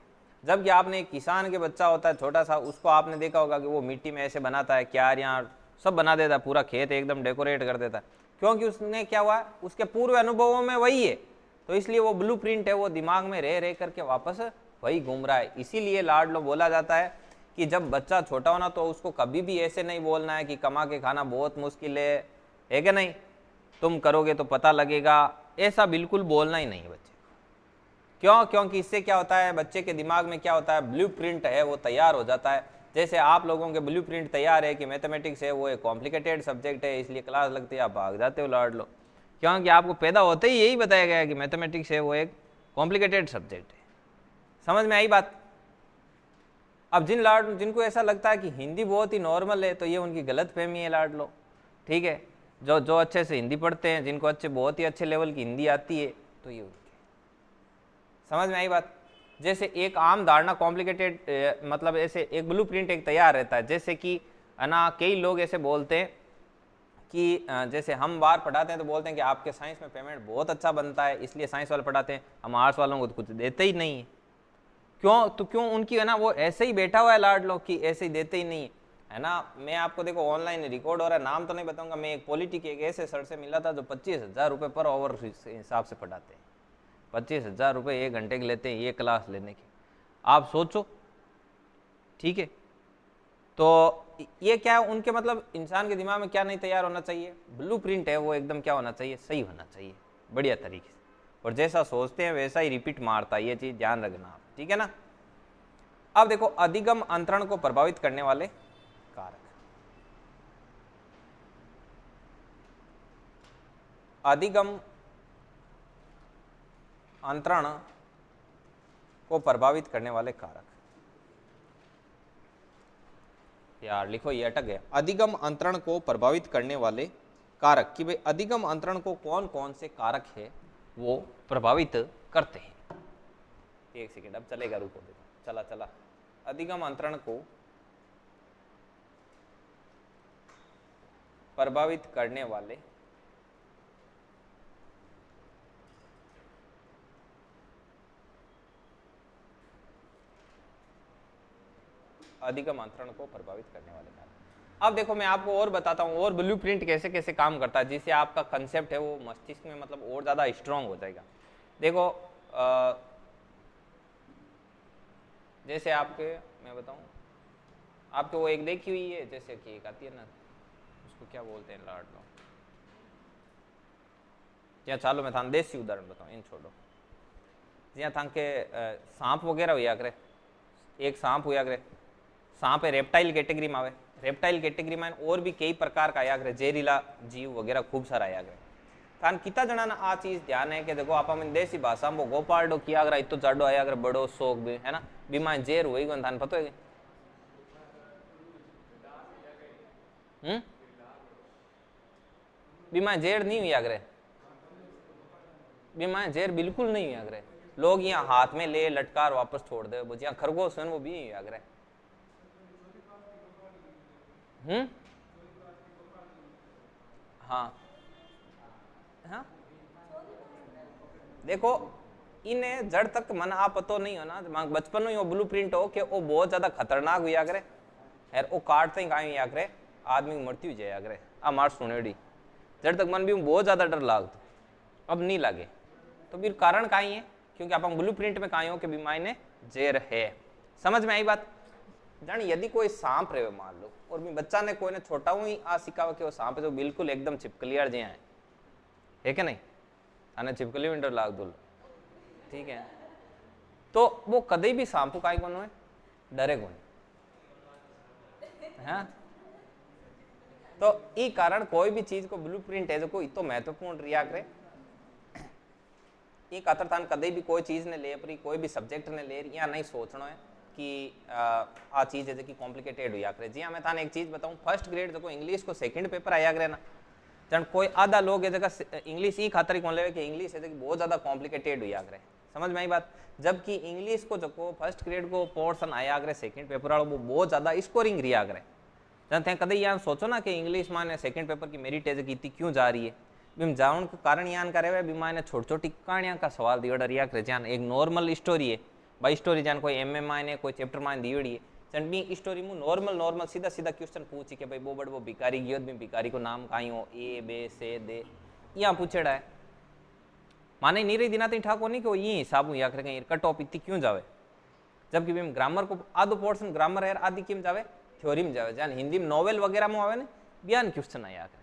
A: जबकि आपने एक किसान के बच्चा होता है छोटा सा, उसको आपने देखा होगा कि वो मिट्टी में ऐसे बनाता है, क्यारियाँ सब बना देता है, पूरा खेत एकदम डेकोरेट कर देता है, क्योंकि उसने क्या हुआ, उसके पूर्व अनुभवों में वही है, तो इसलिए वो ब्लूप्रिंट है, वो दिमाग में रह रह करके वापस वही घूम रहा है। इसीलिए लाडलो बोला जाता है कि जब बच्चा छोटा होना तो उसको कभी भी ऐसे नहीं बोलना है कि कमा के खाना बहुत मुश्किल है कि नहीं, तुम करोगे तो पता लगेगा, ऐसा बिल्कुल बोलना ही नहीं बच्चे। क्यों? क्योंकि इससे क्या होता है, बच्चे के दिमाग में क्या होता है, ब्लूप्रिंट है वो तैयार हो जाता है। जैसे आप लोगों के ब्लूप्रिंट तैयार है कि मैथमेटिक्स है वो एक कॉम्प्लिकेटेड सब्जेक्ट है, इसलिए क्लास लगती है आप भाग जाते हो लाडलो, क्योंकि आपको पैदा होते ही यही बताया गया है कि मैथमेटिक्स है वो एक कॉम्प्लिकेटेड सब्जेक्ट है। समझ में आई बात? अब जिनको ऐसा लगता है कि हिंदी बहुत ही नॉर्मल है, तो ये उनकी गलत फहमी है लाडलो, ठीक है। जो अच्छे से हिंदी पढ़ते हैं, जिनको बहुत ही अच्छे लेवल की हिंदी आती है, तो ये उनके। समझ में आई बात? जैसे एक आम धारणा कॉम्प्लिकेटेड मतलब ऐसे एक ब्लूप्रिंट एक तैयार रहता है। जैसे कि ना कई लोग ऐसे बोलते हैं कि जैसे हम बाहर पढ़ाते हैं तो बोलते हैं कि आपके साइंस में पेमेंट बहुत अच्छा बनता है, इसलिए साइंस वाले पढ़ाते हैं, हम आर्ट्स वालों को तो कुछ देते ही नहीं है। क्यों? तो क्यों उनकी है ना, वो ऐसे ही बैठा हुआ है लाडलो कि ऐसे ही देते ही नहीं है ना। मैं आपको देखो ऑनलाइन रिकॉर्ड हो रहा है, नाम तो नहीं बताऊंगा, मैं एक पॉलिटी के एक ऐसे सर से मिला था जो 25,000 रुपये पर आवर हिसाब से पढ़ाते हैं। 25,000 रुपये 1 घंटे के लेते हैं ये क्लास लेने के, आप सोचो, ठीक है। तो ये क्या है, उनके मतलब इंसान के दिमाग में क्या नहीं तैयार होना चाहिए, ब्लूप्रिंट है वो एकदम क्या होना चाहिए, सही होना चाहिए, बढ़िया तरीके से, और जैसा सोचते हैं वैसा ही रिपीट मारता है। ये चीज ध्यान रखना आप, ठीक है ना। अब देखो अधिगम अंतरण को प्रभावित करने वाले कारक। अधिगम अंतरण को प्रभावित करने वाले कारक, यार लिखो ये अटक गया। अधिगम अंतरण को प्रभावित करने वाले कारक, कि भाई अधिगम अंतरण को कौन कौन से कारक है वो प्रभावित करते हैं। एक सेकेंड, अब चलेगा, रुको देखो, चला। अधिगम अंतरण को प्रभावित करने वाले अधिगम अंतरण को प्रभावित करने वाले कारक। अब देखो मैं आपको और बताता हूँ और ब्लूप्रिंट कैसे कैसे काम करता है, जिससे आपका कंसेप्ट है वो मस्तिष्क में मतलब और ज्यादा स्ट्रांग हो जाएगा। देखो जैसे आपके मैं बताऊं, आपके वो एक देखी हुई है जैसे कि एक आती है ना, उसको क्या बोलते हैं, लाड लो ज्યાં ચાલો मैं थान देसी उदाहरण बताऊं, इन छोड़ो, જ્યાં थान के सांप वगैरह हुआ करे, एक सांप हुआ करे, सांप है रेप्टाइल कैटेगरी में आवे, रेप्टाइल कैटेगरी में और भी कई प्रकार का आया करे, जहरीला जीव वगैरह खूब सारा आया करे। थान कितना जना ना आ चीज ध्यान है कि देखो आप देसी भाषा में गोपालडो किया अगर इतो जाडो आया अगर बड़ो शोक भी है ना, बीमा जेर हुई गो थान पतो है बीमा जेर नहीं हुआ करे, बीमा जेर बिल्कुल नहीं हुआ करे, लोग यहाँ हाथ में ले लटकार वापस छोड़ दे, वो जहाँ खरगोश है वो भी हुआ करे। हाँ हाँ देखो इन्हें जड़ तक मन आप पतो नहीं हो ना, बचपन में ब्लू प्रिंट हो कि वो बहुत ज्यादा खतरनाक हुआ करे, यार वो काटते ही कहीं हुआ करे, आदमी की मृत्यु जाया करे, आ मार सुनेड़ी जड़ तक मन भी बहुत ज्यादा डर लागतो, अब नहीं लगे, तो फिर कारण कहीं है, क्योंकि आप ब्लू प्रिंट में कहीं हो कि बीमारी ने जेर है। समझ में आई बात? जान यदि कोई सांप रहे मान लो और भी बच्चा ने कोई ने छोटा हुई आ सिखावा कि वो सांप है जो बिल्कुल एकदम छिपकलियार जे है कि नहीं, आने छिपकली में डर लाग दो, ठीक है, तो वो कदे भी सांप का कौन है डरे कौन, हाँ तो ई कारण कोई भी चीज को ब्लूप्रिंट है जो कोई तो महत्वपूर्ण रिया करे, ई खातर थान कदे भी कोई चीज ने ले परी कोई भी सब्जेक्ट ने ले या नहीं सोचना है कि आ चीज है जो कॉम्प्लिकेटेड हुआ करे। जी मैं थाने एक चीज बताऊं, फर्स्ट ग्रेड जो इंग्लिश को सेकंड पेपर आया करे ना, जन कोई आधा लोग है जगह इंग्लिश ही खातर कौन ले कि इंग्लिश है जो बहुत ज्यादा कॉम्प्लिकेटेड हुआ करे, समझ में आई बात, जबकि इंग्लिश को जो फर्स्ट ग्रेड को पोर्शन आया करे सेकंड पेपर वाला वो बहुत ज्यादा स्कोरिंग रिया करे। जन थे कदे यहाँ सोचो ना कि इंग्लिश में सेकंड पेपर की मेरिट है की क्यों जा रही है, बीम जावन का कारण यान करे बीमा ने छोटी छोटी कहानियां का सवाल दियोड़ा रिया करे, जान एक नॉर्मल स्टोरी है बाई स्टोरी जान कोई एम मायने कोई चैप्टर मायने दियोड़ी है, जन बी स्टोरी में नॉर्मल सीधा सीधा क्वेश्चन पूछी कि भाई वो बड़ वो भिकारी गयो भी भिकारी को नाम कहीं हो ए बे से दे यहाँ पूछेड़ा है, माने नहीं रही दिना तीन ठाकुर नहीं कि वो ये हिसाब हुआ करे कहीं कट ऑफ इतनी क्यों जावे, जबकि बीम ग्रामर को आधो पोर्शन ग्रामर है आदि किम जावे थ्योरी में जावे, जान हिंदी में नॉवेल वगैरह में आवे ने बयान क्वेश्चन आया करे।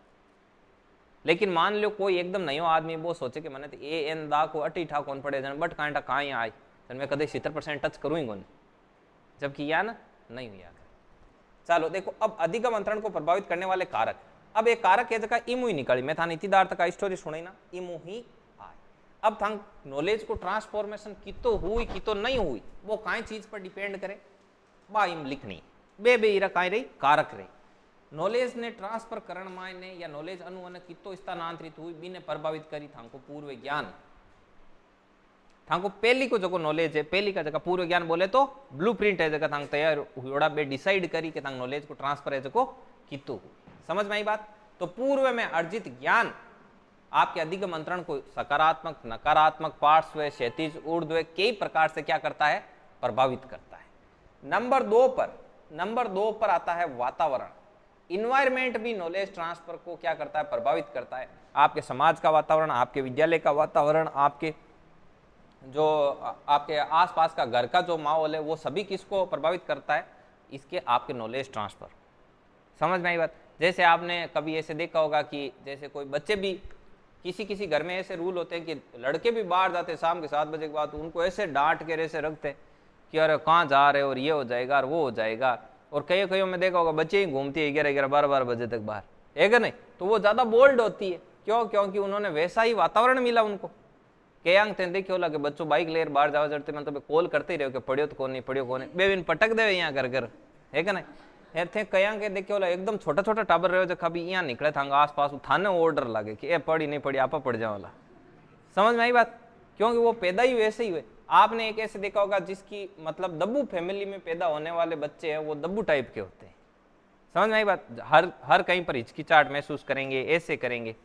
A: लेकिन मान लो कोई एकदम नयो आदमी वो सोचे कि मैंने तो ए एन दा को अटी ठा कौन पड़े जन बट कांटा कहाँ आई जन मैं कदे 70% टच करूँ ही कौन, जबकि या ना नहीं हुआ। चलो देखो अब अधिगम अंतरण को प्रभावित करने वाले कारक, अब एक कारक है जगह इमू ही निकली, मैं थाने इतनी तक का स्टोरी सुनाई ना, इमू ही आए। अब थान नॉलेज को ट्रांसफॉर्मेशन कितो हुई कितो नहीं हुई वो काई चीज पर डिपेंड करे, बा इम लिखनी बे इरा काई रही कारक रही, नॉलेज ने ट्रांसफर करण मायने या नॉलेज अनु कितो स्थानांतरित हुई बीने प्रभावित करी थांको पूर्व ज्ञान, थांको पहली को जो नॉलेज है पहली का जगह पूर्व ज्ञान बोले तो ब्लूप्रिंट है जगह थांग तैयार हुआ बे डिसाइड करी कि थांग नॉलेज को ट्रांसफर है जो कितो, समझ में आई बात। तो पूर्व में अर्जित ज्ञान आपके अधिगम अंतरण को सकारात्मक नकारात्मक पार्श्व क्षैतिज ऊर्ध्व कई प्रकार से क्या करता है प्रभावित करता है। नंबर दो पर आता है वातावरण, इन्वायरमेंट भी नॉलेज ट्रांसफर को क्या करता है प्रभावित करता है, आपके समाज का वातावरण, आपके विद्यालय का वातावरण, आपके जो आपके आसपास का घर का जो माहौल है वो सभी किसको प्रभावित करता है, इसके आपके नॉलेज ट्रांसफर, समझ में आई बात। जैसे आपने कभी ऐसे देखा होगा कि जैसे कोई बच्चे भी किसी घर में ऐसे रूल होते हैं कि लड़के भी बाहर जाते शाम के 7 बजे के बाद, उनको ऐसे डांट के ऐसे रखते कि अरे कहाँ जा रहे हो और ये हो जाएगा और वो हो जाएगा, और कई में देखा होगा बच्चे ही घूमती है 11-12 बजे तक बाहर, है क्या नहीं, तो वो ज़्यादा बोल्ड होती है, क्यों, क्योंकि उन्होंने वैसा ही वातावरण मिला उनको। कयांग तेन देखियो लगे बच्चों बाइक लेकर बाहर जावा जड़ते मैं तो कॉल करते ही रहो कि पढ़ियो तो कौन नहीं पढ़ियो कौन नहीं, बेबिन पटक दे यहाँ घर, है क्या नहीं, यार थे कयांग के देखियो एकदम छोटा टाबर रहो जो कभी यहाँ निकले था आस पास थाने ऑर्डर लगे कि ए पढ़ी नहीं पढ़ी आप पढ़ जाओ वाला, समझ में आई बात, क्योंकि वो पैदा ही वैसे ही हुए। आपने एक ऐसे देखा होगा जिसकी मतलब दब्बू फैमिली में पैदा होने वाले बच्चे हैं वो दब्बू टाइप के होते हैं, समझ में आई बात? हर कहीं पर हिचकिचाहट महसूस करेंगे, ऐसे करेंगे।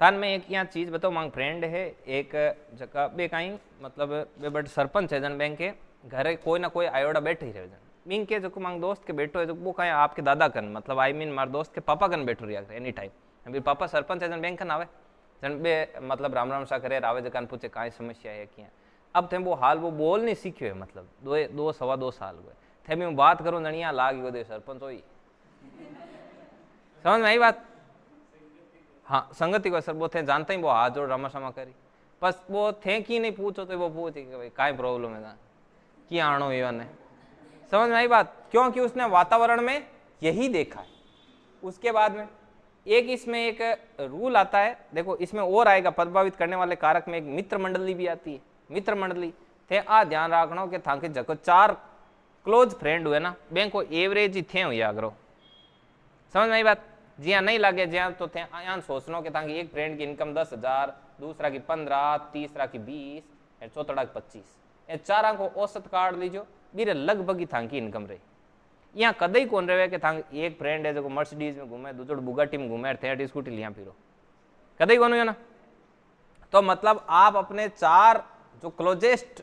A: थान में एक यहाँ चीज बताओ, मांग फ्रेंड है एक जगह बे कहीं मतलब बे बट सरपंच है जन बैंक के घरे कोई ना कोई आयोड़ा बैठे ही रहे जन मिंग के जो मांग दोस्त के बैठो है जो वो कहीं आपके दादा कन मतलब आई मीन मार दोस्त के पापा कन बैठो रहा एनी टाइम। अभी पापा सरपंच है जन बैंक कन आवे जन बे मतलब राम राम सा करे आवे जकान पूछे कहीं समस्या है क्या। अब थे वो हाल वो बोल नहीं सीख्यो है मतलब दो सवा दो साल हुए थे मैं बात करूँ जनिया लाग गयो दे सरपंच हो समझ में आई बात? हाँ संगति को सर वो थे जानते ही वो हाथ जोड़ रमा शमा करी बस वो थे कि नहीं पूछो तो वो पूछे कि भाई काय प्रॉब्लम है क्या आनो इवन है। समझ में आई बात? क्योंकि उसने वातावरण में यही देखा है। उसके बाद में एक इसमें एक रूल आता है, देखो इसमें और आएगा प्रभावित करने वाले कारक में एक मित्र मंडली भी आती है। मित्र मंडली थे आ ध्यान रखना कि थाके जको 4 क्लोज फ्रेंड हुए ना बैंक को एवरेज ही थे हुई आग्रो। समझ में आई बात? जिया नहीं लगे जिया तो थे यहाँ सोचना कि ताकि एक फ्रेंड की इनकम 10,000 दूसरा की 15 तीसरा की 20 और चौथा की 25 ये 4 को औसत काट लीजो बीरे लगभग ही थाकी इनकम रही। यहाँ कदई कौन रहे कि थांग एक फ्रेंड है जो मर्सिडीज में घूमे दूसरो बुगाटी में घूमे थे स्कूटी लिया फिरो कदई कौन हो ना। तो मतलब आप अपने 4 जो क्लोजेस्ट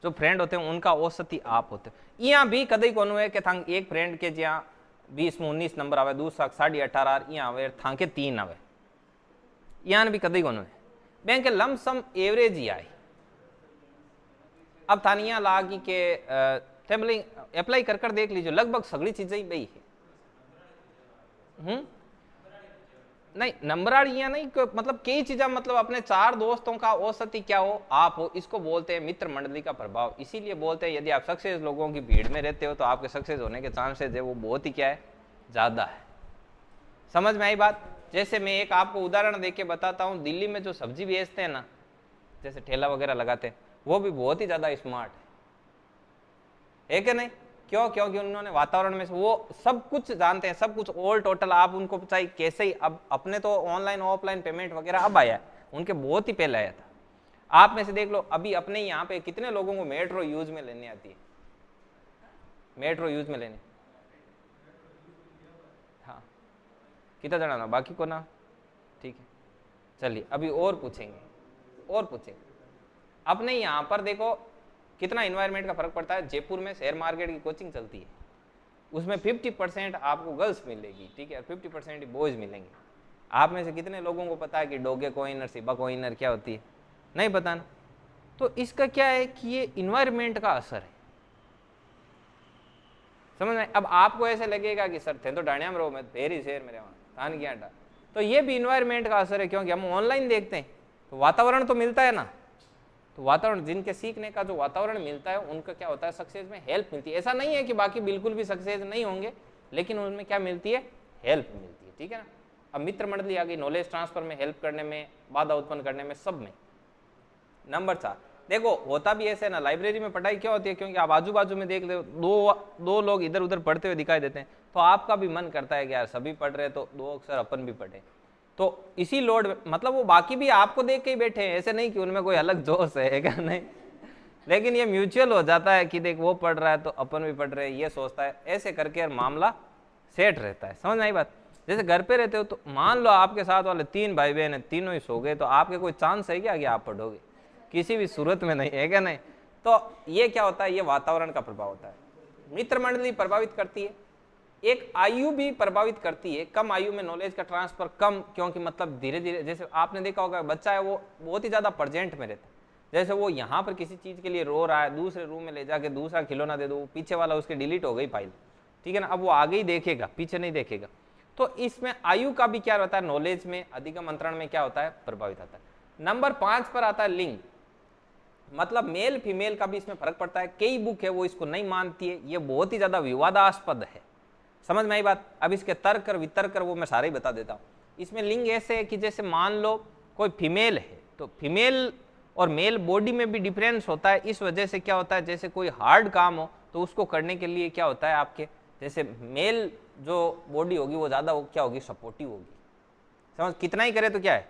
A: जो फ्रेंड होते हैं उनका औसत ही आप होते हो। यहाँ भी कदई कौन हुए कि थांग एक फ्रेंड के जहाँ 20 में 19 नंबर आवे दूसरा 18.5 यहाँ आवे थाके 3 आवे यहाँ भी कदई कौन हुए बैंक के लमसम एवरेज ही आए। अब थानिया लागी के टेबलिंग अप्लाई कर देख लीजिए लगभग सगड़ी चीजें ही बई है। नहीं नंबरार यहाँ नहीं मतलब कई चीजें मतलब अपने 4 दोस्तों का औसत ही क्या हो आप हो इसको बोलते हैं मित्र मंडली का प्रभाव। इसीलिए बोलते हैं यदि आप सक्सेस लोगों की भीड़ में रहते हो तो आपके सक्सेस होने के चांसेस है वो बहुत ही क्या है ज्यादा है। समझ में आई बात? जैसे मैं एक आपको उदाहरण देके बताता हूँ, दिल्ली में जो सब्जी बेचते हैं ना जैसे ठेला वगैरह लगाते हैं वो भी बहुत ही ज्यादा स्मार्ट है कि नहीं? क्यों? क्योंकि उन्होंने वातावरण में वो सब कुछ जानते हैं, सब कुछ ऑल टोटल। आप उनको चाहे कैसे ही अब अपने तो ऑनलाइन ऑफलाइन पेमेंट वगैरह अब आया, उनके बहुत ही पहले आया था। आप में से देख लो अभी अपने यहाँ पे कितने लोगों को मेट्रो यूज में लेने आती है? मेट्रो यूज में लेने हाँ कितना जना ना बाकी को ना ठीक है चलिए अभी और पूछेंगे। अपने यहाँ पर देखो कितना इन्वायरमेंट का फर्क पड़ता है। जयपुर में शेयर मार्केट की कोचिंग चलती है उसमें 50% आपको गर्ल्स मिलेगी ठीक है, 50% बॉयज मिलेंगे। आप में से कितने लोगों को पता है कि डोगे कॉइन और सिबा कॉइन क्या होती है? नहीं पता ना। तो इसका क्या है कि ये इन्वायरमेंट का असर है। समझ में? अब आपको ऐसे लगेगा कि सर थे तो डाणिया में रहो मैं फेरी शहर में रहूँ थान क्या डा, तो ये भी इन्वायरमेंट का असर है क्योंकि हम ऑनलाइन देखते हैं तो वातावरण तो मिलता है ना। तो वातावरण जिनके सीखने का जो वातावरण मिलता है उनका क्या होता है सक्सेस में हेल्प मिलती है। ऐसा नहीं है कि बाकी बिल्कुल भी सक्सेस नहीं होंगे लेकिन उनमें क्या मिलती है हेल्प मिलती है ठीक है ना। अब मित्र मंडली आ गई नॉलेज ट्रांसफर में हेल्प करने में बाधा उत्पन्न करने में सब में। नंबर 4 देखो होता भी ऐसे ना लाइब्रेरी में पढ़ाई क्या होती है क्योंकि आप आजू बाजू में देख लो दो लोग इधर उधर पढ़ते हुए दिखाई देते हैं तो आपका भी मन करता है कि यार सभी पढ़ रहे तो 2 अक्षर अपन भी पढ़े। तो इसी लोड मतलब वो बाकी भी आपको देख के ही बैठे हैं, ऐसे नहीं कि उनमें कोई अलग जोश है क्या नहीं, लेकिन ये म्यूचुअल हो जाता है कि देख वो पढ़ रहा है तो अपन भी पढ़ रहे हैं ये सोचता है, ऐसे करके मामला सेट रहता है। समझ में आई बात? जैसे घर पे रहते हो तो मान लो आपके साथ वाले 3 भाई बहन है तीनों ही सो गए तो आपके कोई चांस है क्या कि आप पढ़ोगे? किसी भी सूरत में नहीं है क्या नहीं। तो ये क्या होता है ये वातावरण का प्रभाव होता है। मित्र मंडली प्रभावित करती है, एक आयु भी प्रभावित करती है। कम आयु में नॉलेज का ट्रांसफर कम क्योंकि मतलब धीरे धीरे जैसे आपने देखा होगा बच्चा है वो बहुत ही ज्यादा प्रेजेंट में रहता है। जैसे वो यहाँ पर किसी चीज के लिए रो रहा है दूसरे रूम में ले जाके दूसरा खिलौना दे दो पीछे वाला उसके डिलीट हो गई फाइल ठीक है ना, अब वो आगे ही देखेगा पीछे नहीं देखेगा। तो इसमें आयु का भी क्या रहता है नॉलेज में अधिगम अंतरण में क्या होता है प्रभावित आता है। नंबर 5 पर आता है लिंग, मतलब मेल फीमेल का भी इसमें फर्क पड़ता है। कई बुक है वो इसको नहीं मानती है, ये बहुत ही ज्यादा विवादास्पद है। समझ में आई बात? अब इसके तर्क और वितर्क वो मैं सारे ही बता देता हूँ। इसमें लिंग ऐसे है कि जैसे मान लो कोई फीमेल है तो फीमेल और मेल बॉडी में भी डिफरेंस होता है। इस वजह से क्या होता है जैसे कोई हार्ड काम हो तो उसको करने के लिए क्या होता है आपके जैसे मेल जो बॉडी होगी वो ज़्यादा क्या होगी सपोर्टिव होगी। समझ कितना ही करे तो क्या है।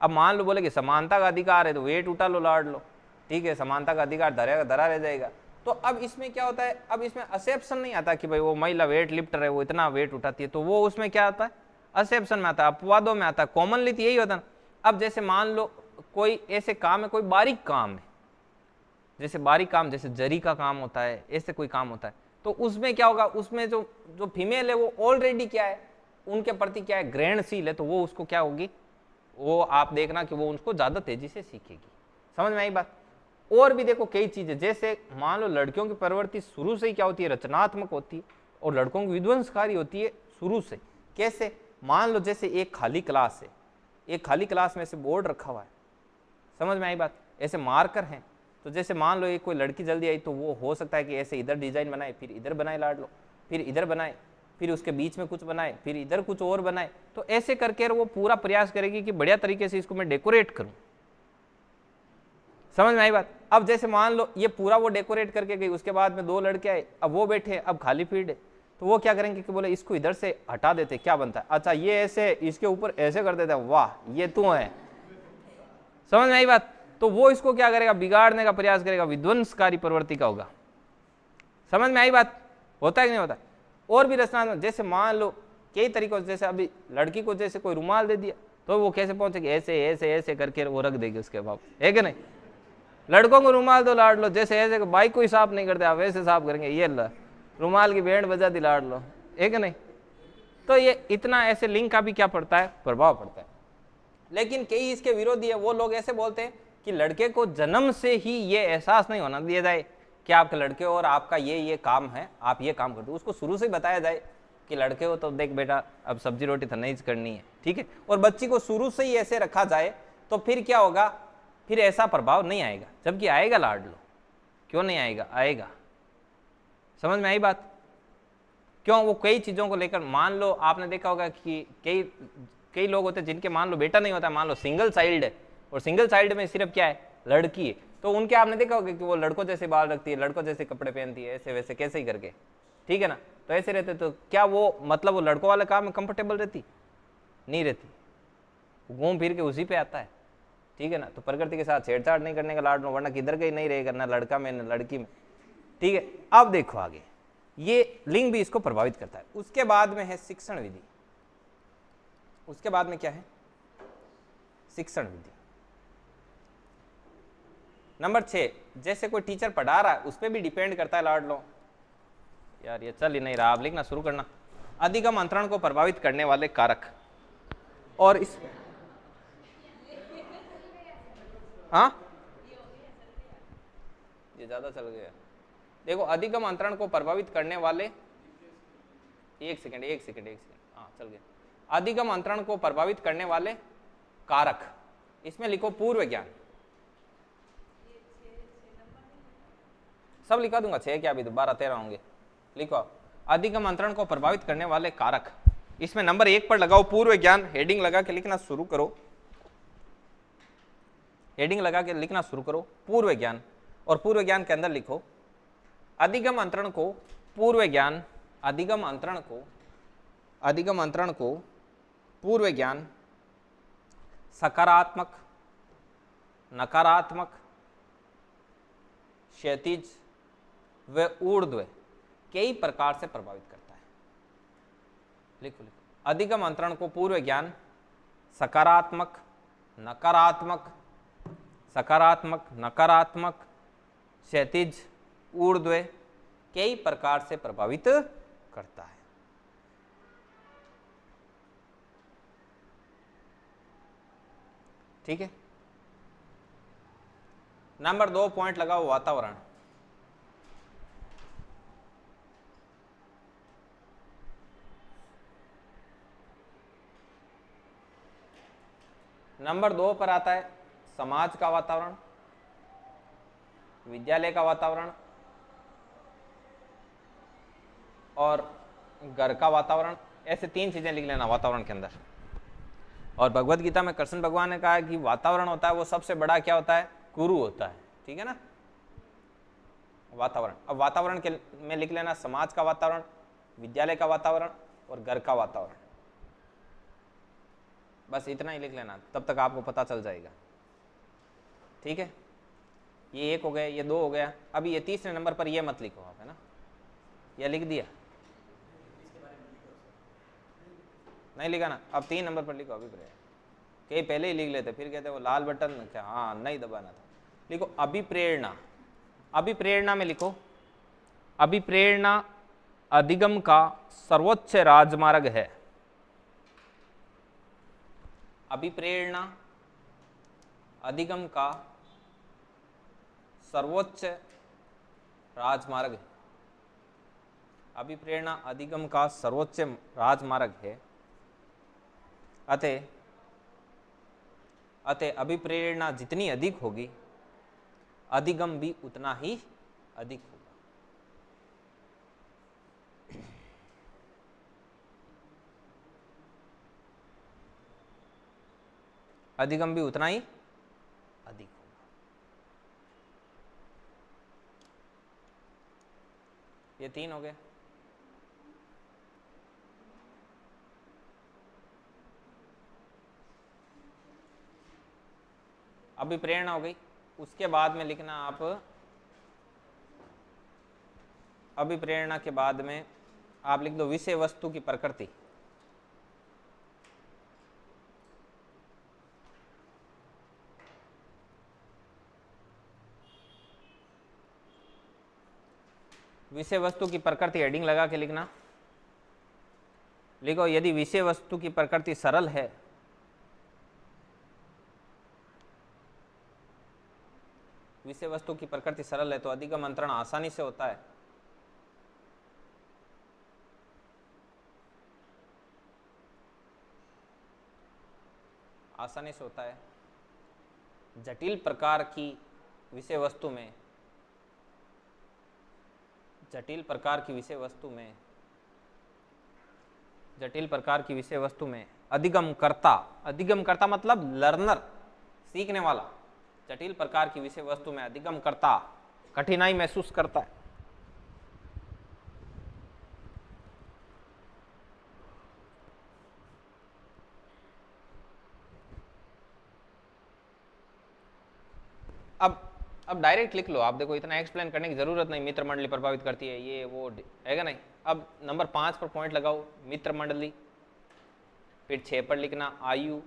A: अब मान लो बोले कि समानता का अधिकार है तो वेट उठा लो लाड़ लो ठीक है, समानता का अधिकार धरा रह जाएगा। तो अब इसमें क्या होता है, अब इसमें असेप्शन नहीं आता कि भाई वो महिला वेट लिफ्टर है, वो इतना वेट उठाती है, तो वो उसमें क्या आता है, असेप्शन में आता है, अपवादों में आता है। कॉमनली तो यही होता है। अब जैसे मान लो कोई ऐसे काम है, कोई बारीक काम है, जैसे बारीक काम, जैसे जरी का काम होता है, ऐसे कोई काम होता है, तो उसमें क्या होगा, उसमें जो जो फीमेल है वो ऑलरेडी क्या है, उनके प्रति क्या है, ग्रहणशील है, तो वो उसको क्या होगी, वो आप देखना कि वो उनको ज्यादा तेजी से सीखेगी। समझ में आई बात। और भी देखो कई चीजें, जैसे मान लो लड़कियों की प्रवृत्ति शुरू से ही क्या होती है, रचनात्मक होती है, और लड़कों की विध्वंसकारी होती है शुरू से। कैसे, मान लो जैसे एक खाली क्लास है, एक खाली क्लास में से बोर्ड रखा हुआ है, समझ में आई बात, ऐसे मार्कर हैं, तो जैसे मान लो एक कोई लड़की जल्दी आई, तो वो हो सकता है कि ऐसे इधर डिजाइन बनाए, फिर इधर बनाए लाड लो, फिर इधर बनाए, फिर उसके बीच में कुछ बनाए, फिर इधर कुछ और बनाए, तो ऐसे करके वो पूरा प्रयास करेगी कि बढ़िया तरीके से इसको मैं डेकोरेट करूं। समझ में आई बात। अब जैसे मान लो ये पूरा वो डेकोरेट करके गई, उसके बाद में 2 लड़के आए, अब वो बैठे, अब खाली फील्ड है, तो वो क्या करेंगे कि बोले इसको इधर से हटा देते, क्या बनता है, अच्छा ये ऐसे इसके ऊपर ऐसे कर देता है, वाह ये तू है। समझ में आई बात। तो वो इसको क्या करेगा, बिगाड़ने का प्रयास करेगा, विध्वंसकारी प्रवृत्ति का होगा। समझ में आई बात, होता है कि नहीं होता। और भी रचनात्मक, जैसे मान लो कई तरीकों से, जैसे अभी लड़की को जैसे कोई रुमाल दे दिया, तो वो कैसे पहुंचेगी, ऐसे ऐसे ऐसे करके वो रख देगी उसके बाप, है कि नहीं। लड़कों को रुमाल तो लाड़ लो, जैसे ऐसे बाइक को ही साफ नहीं करते आप वैसे साफ करेंगे, ये रुमाल की बैंड बजा दी लाड़ लो, है कि नहीं। तो ये इतना ऐसे लिंक का भी क्या पड़ता है, प्रभाव पड़ता है। लेकिन कई इसके विरोधी है, वो लोग ऐसे बोलते हैं कि लड़के को जन्म से ही ये एहसास नहीं होना दिया जाए कि आपके लड़के और आपका ये काम है, आप ये काम कर दो, उसको शुरू से बताया जाए कि लड़के हो तो देख बेटा अब सब्जी रोटी तो नहीं करनी है, ठीक है, और बच्ची को शुरू से ही ऐसे रखा जाए, तो फिर क्या होगा, फिर ऐसा प्रभाव नहीं आएगा, जबकि आएगा लाड लो, क्यों नहीं आएगा, आएगा। समझ में आई बात। क्यों, वो कई चीजों को लेकर, मान लो आपने देखा होगा कि कई लोग होते हैं जिनके मान लो बेटा नहीं होता, मान लो सिंगल चाइल्ड है, और सिंगल चाइल्ड में सिर्फ क्या है, लड़की है, तो उनके आपने देखा होगा कि वो लड़कों जैसे बाल रखती है, लड़कों जैसे कपड़े पहनती है, ऐसे वैसे कैसे ही करके, ठीक है ना, तो ऐसे रहते, तो क्या वो मतलब वो लड़कों वाले काम में कंफर्टेबल रहती नहीं रहती, घूम फिर के उसी पे आता है, ठीक है ना। तो प्रकृति के साथ छेड़छाड़ नहीं करने का लाड लो, वरना किधर का ही नहीं रहेगा, ना लड़का में ना लड़की में, ठीक है। अब देखो आगे, ये लिंग भी इसको प्रभावित करता है। उसके बाद में है शिक्षण विधि। उसके बाद में क्या है, शिक्षण विधि। नंबर 6, जैसे कोई टीचर पढ़ा रहा है उस पर भी डिपेंड करता है लाड लो। यार ये चल ही नहीं रहा, आप लिखना शुरू करना। अधिगम अंतरण को प्रभावित करने वाले कारक, और इस हाँ ये ज्यादा चल गया। देखो अधिगम अंतरण को प्रभावित करने वाले, एक सेकंड, हाँ चल गया। अधिगम अंतरण को प्रभावित करने वाले कारक, इसमें लिखो पूर्व ज्ञान, सब लिखा दूंगा, 6 क्या भी 12-13 होंगे, लिखो अधिगम अंतरण को प्रभावित करने वाले कारक। इसमें नंबर 1 पर लगाओ पूर्व ज्ञान, हेडिंग लगा के लिखना शुरू करो, हेडिंग लगा के लिखना शुरू करो पूर्व ज्ञान, और पूर्व ज्ञान के अंदर लिखो अधिगम अंतरण को पूर्व ज्ञान, अधिगम अंतरण को पूर्व ज्ञान सकारात्मक, नकारात्मक, क्षैतिज व ऊर्ध्व कई प्रकार से प्रभावित करता है। लिखो अधिगम अंतरण को पूर्व ज्ञान सकारात्मक, नकारात्मक, क्षैतिज, ऊर्ध्व कई प्रकार से प्रभावित करता है। ठीक है। नंबर 2 पॉइंट लगाओ वातावरण। नंबर 2 पर आता है समाज का वातावरण, विद्यालय का वातावरण और घर का वातावरण। ऐसे 3 चीजें लिख लेना वातावरण के अंदर। और भगवत गीता में कृष्ण भगवान ने कहा कि वातावरण होता है वो सबसे बड़ा क्या होता है, गुरु होता है, ठीक है ना, वातावरण। अब वातावरण के में लिख लेना समाज का वातावरण, विद्यालय का वातावरण और घर का वातावरण। बस इतना ही लिख लेना, तब तक आपको पता चल जाएगा, ठीक है। ये 1 हो गया, ये 2 हो गया। अभी ये तीसरे नंबर पर ये मत लिखो आप, है ना, ये लिख दिया नहीं लिखा ना, अब 3 नंबर पर लिखो अभिप्रेरणा। कई पहले ही लिख लेते, फिर कहते वो लाल बटन क्या, हाँ नहीं दबाना था। लिखो अभिप्रेरणा। अभिप्रेरणा में लिखो, अभिप्रेरणा अधिगम का सर्वोच्च राजमार्ग है। अभिप्रेरणा अधिगम का सर्वोच्च राजमार्ग है। अभिप्रेरणा अधिगम का सर्वोच्च राजमार्ग है। अतः अभिप्रेरणा जितनी अधिक होगी, अधिगम भी उतना ही अधिक होगा। अधिगम भी उतना ही अधिक होगा। ये 3 हो गए। अभिप्रेरणा हो गई। उसके बाद में लिखना आप, अभिप्रेरणा के बाद में आप लिख दो विषय वस्तु की प्रकृति। विषय वस्तु की प्रकृति हेडिंग लगा के लिखना। लिखो यदि विषय वस्तु की प्रकृति सरल है, विषय वस्तु की प्रकृति सरल है तो अधिगम अंतरण आसानी से होता है। आसानी से होता है। जटिल प्रकार की विषय वस्तु में, जटिल प्रकार की विषय वस्तु में, जटिल प्रकार की विषय वस्तु में अधिगम करता, अधिगम करता मतलब लर्नर, सीखने वाला, जटिल प्रकार की विषय वस्तु में अधिगम करता कठिनाई महसूस करता है। अब डायरेक्ट लिख लो आप, देखो इतना एक्सप्लेन करने की जरूरत नहीं। मित्र मंडली प्रभावित करती है, ये वो है नहीं। अब नंबर 5 पर पॉइंट लगाओ, मित्र मंडली। फिर 6 पर लिखना आयु,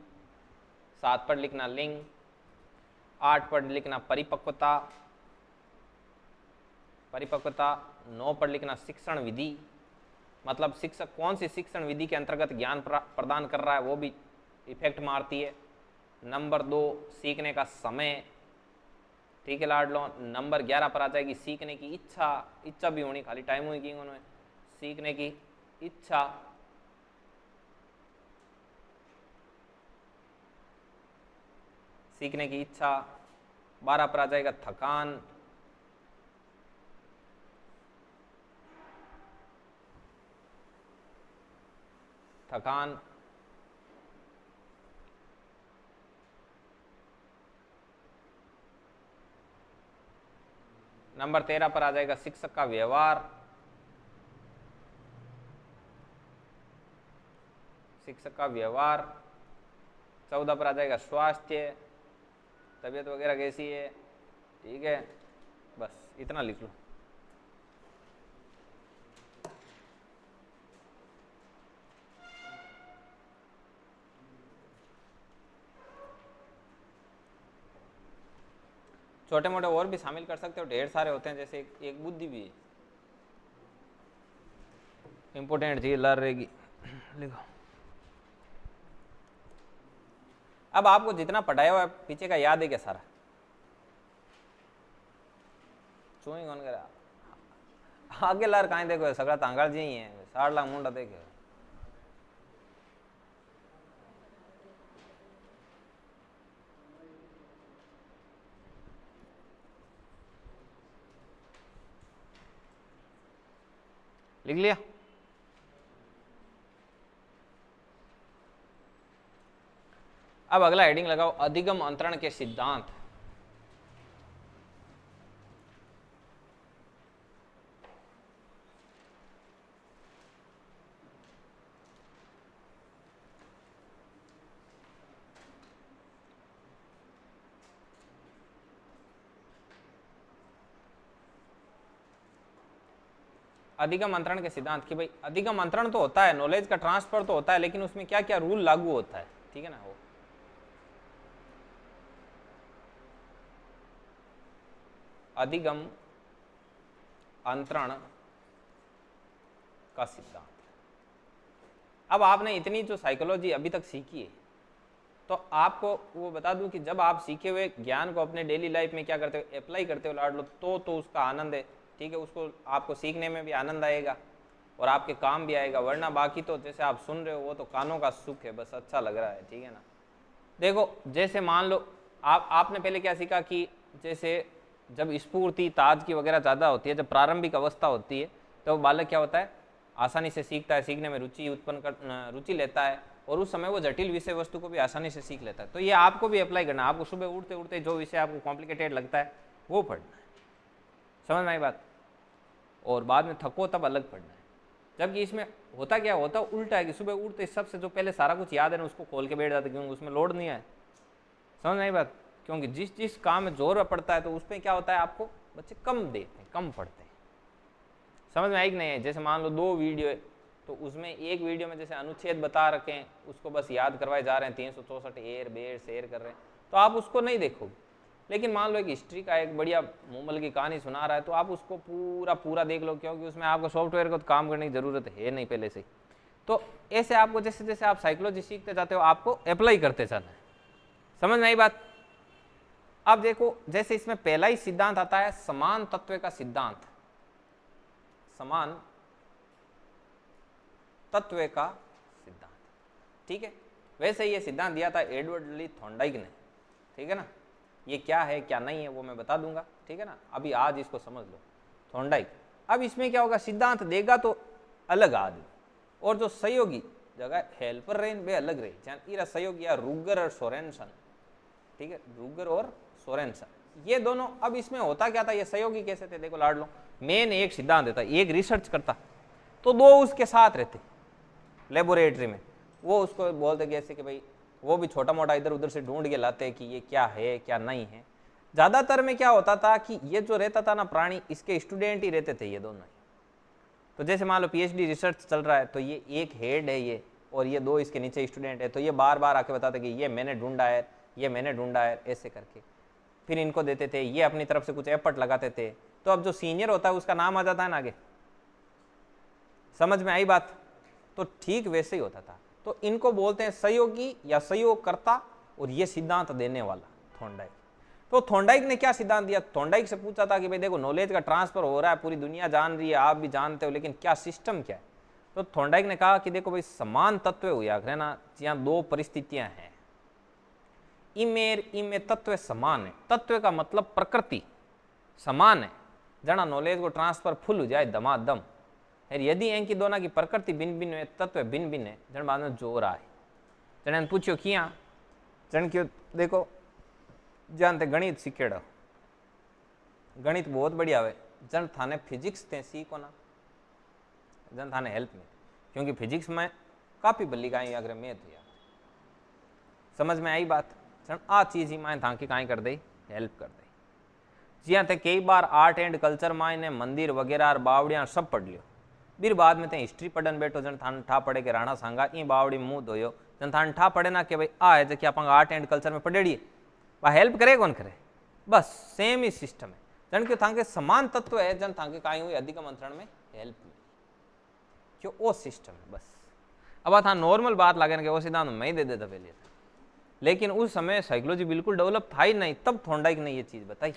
A: 7 पर लिखना लिंग, 8 पर लिखना परिपक्वता, परिपक्वता 9 पर लिखना शिक्षण विधि, मतलब शिक्षक कौन सी शिक्षण विधि के अंतर्गत ज्ञान प्रदान कर रहा है वो भी इफेक्ट मारती है। नंबर 2 सीखने का समय, ठीक है लाडलो। नंबर 11 पर आ जाएगी सीखने की इच्छा, इच्छा भी होनी, खाली टाइम हुई की उन्होंने, सीखने की इच्छा। सीखने की इच्छा। 12 पर आ जाएगा थकान, थकान। नंबर 13 पर आ जाएगा शिक्षक का व्यवहार, शिक्षक का व्यवहार। 14 पर आ जाएगा स्वास्थ्य, तबीयत वगैरह कैसी है, ठीक है। बस इतना लिख लो। छोटे मोटे और भी शामिल कर सकते हो, ढेर सारे होते हैं। जैसे एक बुद्धि भी है, इंपोर्टेंट चीज लड़ रहेगी, लिखो। अब आपको जितना पढ़ाया हुआ है पीछे का याद है क्या सारा? चुई कौन करा आगे लार कहीं देखो, सगड़ा तांगड़ जी ही है, 60 लाख मुंडा देखे। लिख लिया? अब अगला हेडिंग लगाओ अधिगम अंतरण के सिद्धांत। अधिगम अंतरण के सिद्धांत कि भाई अधिगम अंतरण तो होता है, नॉलेज का ट्रांसफर तो होता है, लेकिन उसमें क्या क्या रूल लागू होता है, ठीक है ना। वो अधिगम अंतरण का सिद्धांत। अब आपने इतनी जो साइकोलॉजी अभी तक सीखी है, तो आपको वो बता दूं कि जब आप सीखे हुए ज्ञान को अपने डेली लाइफ में क्या करते हो, अप्लाई करते हो लाड लो, तो उसका आनंद है, ठीक है। उसको आपको सीखने में भी आनंद आएगा और आपके काम भी आएगा, वरना बाकी तो जैसे आप सुन रहे हो वो तो कानों का सुख है, बस अच्छा लग रहा है, ठीक है ना। देखो जैसे मान लो आपने पहले क्या सीखा कि जैसे जब स्फूर्ति ताजगी वगैरह ज़्यादा होती है, जब प्रारंभिक अवस्था होती है, तो बालक क्या होता है, आसानी से सीखता है, सीखने में रुचि लेता है, और उस समय वो जटिल विषय वस्तु को भी आसानी से सीख लेता है। तो ये आपको भी अप्लाई करना है, आपको सुबह उठते उठते जो विषय आपको कॉम्प्लिकेटेड लगता है वो पढ़ना है, समझ में आई बात। और बाद में थको तब अलग पढ़ना है। जबकि इसमें होता क्या होता उल्टा है कि सुबह उठते सबसे जो पहले सारा कुछ याद है ना उसको खोल के बैठ जाते, क्योंकि उसमें लोड नहीं है, समझ में आई बात। क्योंकि जिस जिस काम में जोर पड़ता है तो उसमें क्या होता है, आपको बच्चे कम देते हैं, कम पढ़ते हैं, समझ में आई कि नहीं है। जैसे मान लो 2 वीडियो है, तो उसमें एक वीडियो में जैसे अनुच्छेद बता रखे हैं, उसको बस याद करवाए जा रहे हैं, 364 एर बेर शेर कर रहे हैं, तो आप उसको नहीं देखोगे। लेकिन मान लो एक हिस्ट्री का एक बढ़िया मूमल की कहानी सुना रहा है, तो आप उसको पूरा देख लो, क्योंकि उसमें आपको सॉफ्टवेयर को तो काम करने की जरूरत है नहीं पहले से ही। तो ऐसे आपको जैसे जैसे आप साइकोलॉजी सीखते जाते हो आपको अप्लाई करते जाना है, समझ में आई बात। अब देखो जैसे इसमें पहला ही सिद्धांत आता है समान तत्व का सिद्धांत, समान तत्व का सिद्धांत, ठीक है। वैसे ये सिद्धांत दिया था एडवर्ड ली थॉर्नडाइक ने, ठीक है ना। ये क्या है क्या नहीं है वो मैं बता दूंगा, ठीक है ना। अभी आज इसको समझ लो, थॉर्नडाइक। अब इसमें क्या होगा, सिद्धांत देगा तो अलग आदमी, और जो सहयोगी जगह हेल्पर रहे वे अलग रहे, जहाँ सहयोगी रूगर और सोरेनसन, ठीक है, रूगर और सोरेनसन ये दोनों। अब इसमें होता क्या था, ये सहयोगी कैसे थे, देखो लाड लो, मेन एक सिद्धांत देता, एक रिसर्च करता, तो 2 उसके साथ रहते लेबोरेटरी में, वो उसको बोलते कि ऐसे कि भाई वो भी छोटा मोटा इधर उधर से ढूंढ के लाते कि ये क्या है क्या नहीं है। ज़्यादातर में क्या होता था कि ये जो रहता था ना प्राणी, इसके स्टूडेंट ही रहते थे ये दोनों ही। तो जैसे मान लो पीएचडी रिसर्च चल रहा है, तो ये एक हेड है ये, और ये 2 इसके नीचे स्टूडेंट है, तो ये बार बार आके बताते कि ये मैंने ढूंढा है, ये मैंने ढूंढा है, ऐसे करके फिर इनको देते थे, ये अपनी तरफ से कुछ एफर्ट लगाते थे। तो अब जो सीनियर होता है उसका नाम आ जाता है ना आगे, समझ में आई बात। तो ठीक वैसे ही होता था। तो इनको बोलते हैं सहयोगी या सहयोगकर्ता, और ये सिद्धांत देने वाला थॉर्नडाइक। तो थॉर्नडाइक ने क्या सिद्धांत दिया, थॉर्नडाइक से पूछा था कि भाई देखो नॉलेज का ट्रांसफर हो रहा है, पूरी दुनिया जान रही है, आप भी जानते हो, लेकिन क्या सिस्टम क्या है। तो थॉर्नडाइक ने कहा कि देखो भाई समान तत्व हुआ करे ना, जहाँ 2 परिस्थितियां हैं, इमे तत्व समान है, तत्व का मतलब प्रकृति समान है, जना नॉलेज को ट्रांसफर फुल हो जाए दमादम। यदि इनकी दोनों की प्रकृति भिन्न भिन्न है, तत्व भिन्न भिन्न है, जन बाद में जोर आए। जन पूछो किया, जन क्यों देखो जानते गणित सीखेड़ा, गणित बहुत बढ़िया है, जन थाने फिजिक्स ते सीखो ना, जन थाने हेल्प में, क्योंकि फिजिक्स में काफ़ी बल्ली गाई अगर मैं तो यार, समझ में आई बात। जन आ चीज़ ही माए था कि काई कर दे, हेल्प कर दे। जिया थे कई बार आर्ट एंड कल्चर मायने मंदिर वगैरह बावड़ियाँ सब पढ़ लियो, फिर बाद में ते हिस्ट्री पढ़न बैठो, जन थान ठा पड़े के राणा सांगा ई बावड़ी मुँह धोयो, जन थान ठा पड़े ना कि भाई आ है कि आप आर्ट एंड कल्चर में पढ़ेड़िए, वह हेल्प करे कौन करे, बस सेम ही सिस्टम है। जन के थांके समान तत्व है, जन थांके काई हुई अधिगम अंतरण में हेल्प मिली, क्यों वो सिस्टम है बस। अब था नॉर्मल बात लगे ना कि वो सिद्धांत मैं ही दे देता पहले, लेकिन उस समय साइकोलॉजी बिल्कुल डेवलप था ही नहीं, तब थॉर्नडाइक ने ये चीज बताई।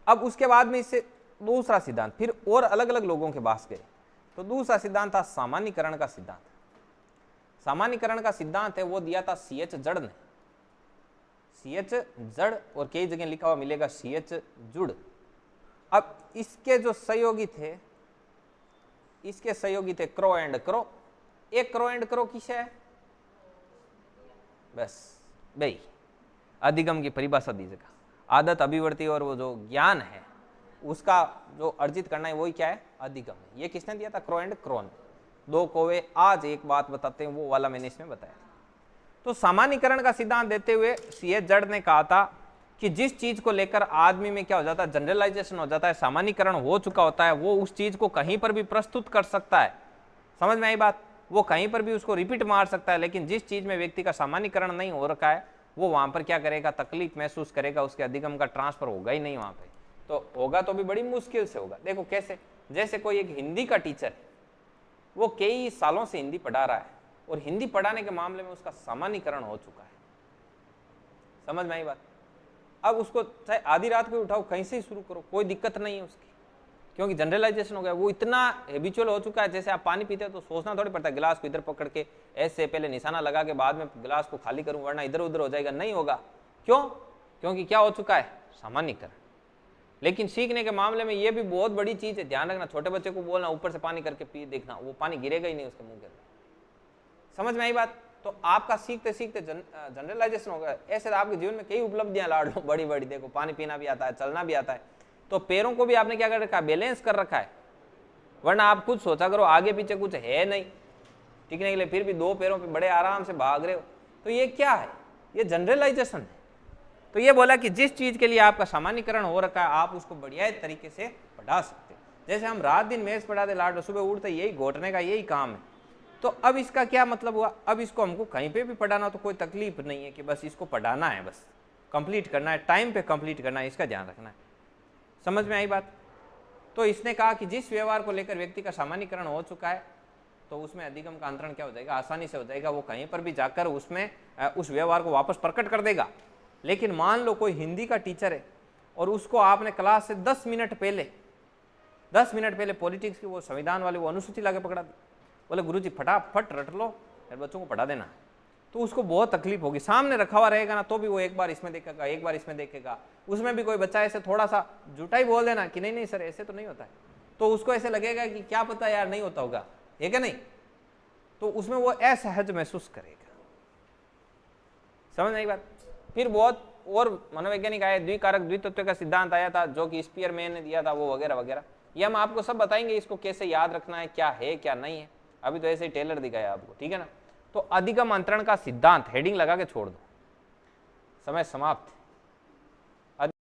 A: अब उसके बाद में इससे दूसरा सिद्धांत फिर और अलग अलग लोगों के पास गए, तो दूसरा सिद्धांत था सामान्यीकरण का सिद्धांत। सामान्यीकरण का सिद्धांत है वो दिया था सीएच जड़ ने, सीएच जड़, और कई जगह लिखा हुआ मिलेगा सीएच जुड़। अब इसके जो सहयोगी थे, इसके सहयोगी थे क्रो एंड क्रो। एक क्रो एंड क्रो किसे है, बस भाई अधिगम की परिभाषा दी जगह, आदत अभिवृत्ति और वो जो ज्ञान है उसका जो अर्जित करना है वही क्या है, अधिगम है। ये किसने दिया था, क्रो एंड क्रो ने। 2 कौवे आज एक बात बताते हैं, वो वाला मैंने इसमें बताया। तो सामान्यीकरण का सिद्धांत देते हुए सीएच जड़ ने कहा था कि जिस चीज को लेकर आदमी में क्या हो जाता है, जनरलाइजेशन हो जाता है, सामान्यकरण हो चुका होता है, वो उस चीज को कहीं पर भी प्रस्तुत कर सकता है। समझ में आई बात? वो कहीं पर भी उसको रिपीट मार सकता है, लेकिन जिस चीज में व्यक्ति का सामान्यकरण नहीं हो रखा है वो वहां पर क्या करेगा, तकलीफ महसूस करेगा, उसके अधिगम का ट्रांसफर होगा ही नहीं वहां पे। तो होगा तो भी बड़ी मुश्किल से होगा। देखो कैसे, जैसे कोई एक हिंदी का टीचर है, वो कई सालों से हिंदी पढ़ा रहा है और हिंदी पढ़ाने के मामले में उसका सामान्यकरण हो चुका है। समझ में आई बात? अब उसको चाहे आधी रात को उठाओ, कहीं से ही शुरू करो, कोई दिक्कत नहीं है उसकी, क्योंकि जनरलाइजेशन हो गया, वो इतना हैबिचुअल हो चुका है। जैसे आप पानी पीते हो तो सोचना थोड़ी पड़ता है गिलास को इधर पकड़ के ऐसे पहले निशाना लगा के बाद में गिलास को खाली करूं वरना इधर उधर हो जाएगा, नहीं होगा। क्यों? क्योंकि क्या हो चुका है, सामान्यकरण। लेकिन सीखने के मामले में ये भी बहुत बड़ी चीज है, ध्यान रखना। छोटे बच्चे को बोलना ऊपर से पानी करके पी देखना, वो पानी गिरेगा ही नहीं उसके मुंह के अंदर। समझ में आई बात? तो आपका सीखते सीखते जनरलाइजेशन होगा। ऐसे आपके जीवन में कई उपलब्धियां लाड़ लो बड़ी बड़ी। देखो पानी पीना भी आता है, चलना भी आता है, तो पैरों को भी आपने क्या कर रखा है, बैलेंस कर रखा है। वरना आप खुद सोचा करो आगे पीछे कुछ है नहीं टिकने के लिए, फिर भी दो पैरों पे बड़े आराम से भाग रहे हो, तो ये क्या है, ये जनरलाइजेशन है। तो ये बोला कि जिस चीज के लिए आपका सामान्यकरण हो रखा है आप उसको बढ़िया तरीके से पढ़ा सकते हो। जैसे हम रात दिन मैथ्स पढ़ाते लाड, सुबह उठते यही घोटने का यही काम है। तो अब इसका क्या मतलब हुआ, अब इसको हमको कहीं पे भी पढ़ाना तो कोई तकलीफ नहीं है कि बस इसको पढ़ाना है, बस कंप्लीट करना है, टाइम पे कंप्लीट करना है, इसका ध्यान रखना है। समझ में आई बात? तो इसने कहा कि जिस व्यवहार को लेकर व्यक्ति का सामान्यकरण हो चुका है तो उसमें अधिगम का अंतरण क्या हो जाएगा, आसानी से हो जाएगा। वो कहीं पर भी जाकर उसमें उस व्यवहार को वापस प्रकट कर देगा। लेकिन मान लो कोई हिंदी का टीचर है और उसको आपने क्लास से 10 मिनट पहले पॉलिटिक्स की वो संविधान वाली वो अनुसूची लाके पकड़ा दी, बोले गुरुजी फटाफट रट लो फिर बच्चों को पढ़ा देना, तो उसको बहुत तकलीफ होगी। सामने रखा हुआ रहेगा ना तो भी वो एक बार इसमें देखेगा, एक बार इसमें देखेगा। उसमें भी कोई बच्चा ऐसे थोड़ा सा झूठा ही बोल देना कि नहीं नहीं सर ऐसे तो नहीं होता है, तो उसको ऐसे लगेगा कि क्या पता यार नहीं होता होगा, है क्या नहीं? तो उसमें वो असहज महसूस करेगा। समझ नहीं बात? फिर बहुत और मनोवैज्ञानिक आए, द्विकारक द्वितत्व का सिद्धांत आया था जो कि स्पीयरमैन ने दिया था, वो वगैरह वगैरह। ये हम आपको सब बताएंगे, इसको कैसे याद रखना है, क्या है क्या नहीं है। अभी तो ऐसे ही टेलर दिखाया आपको, ठीक है ना? तो अधिगम अंतरण का सिद्धांत हेडिंग लगा के छोड़ दो, समय समाप्त।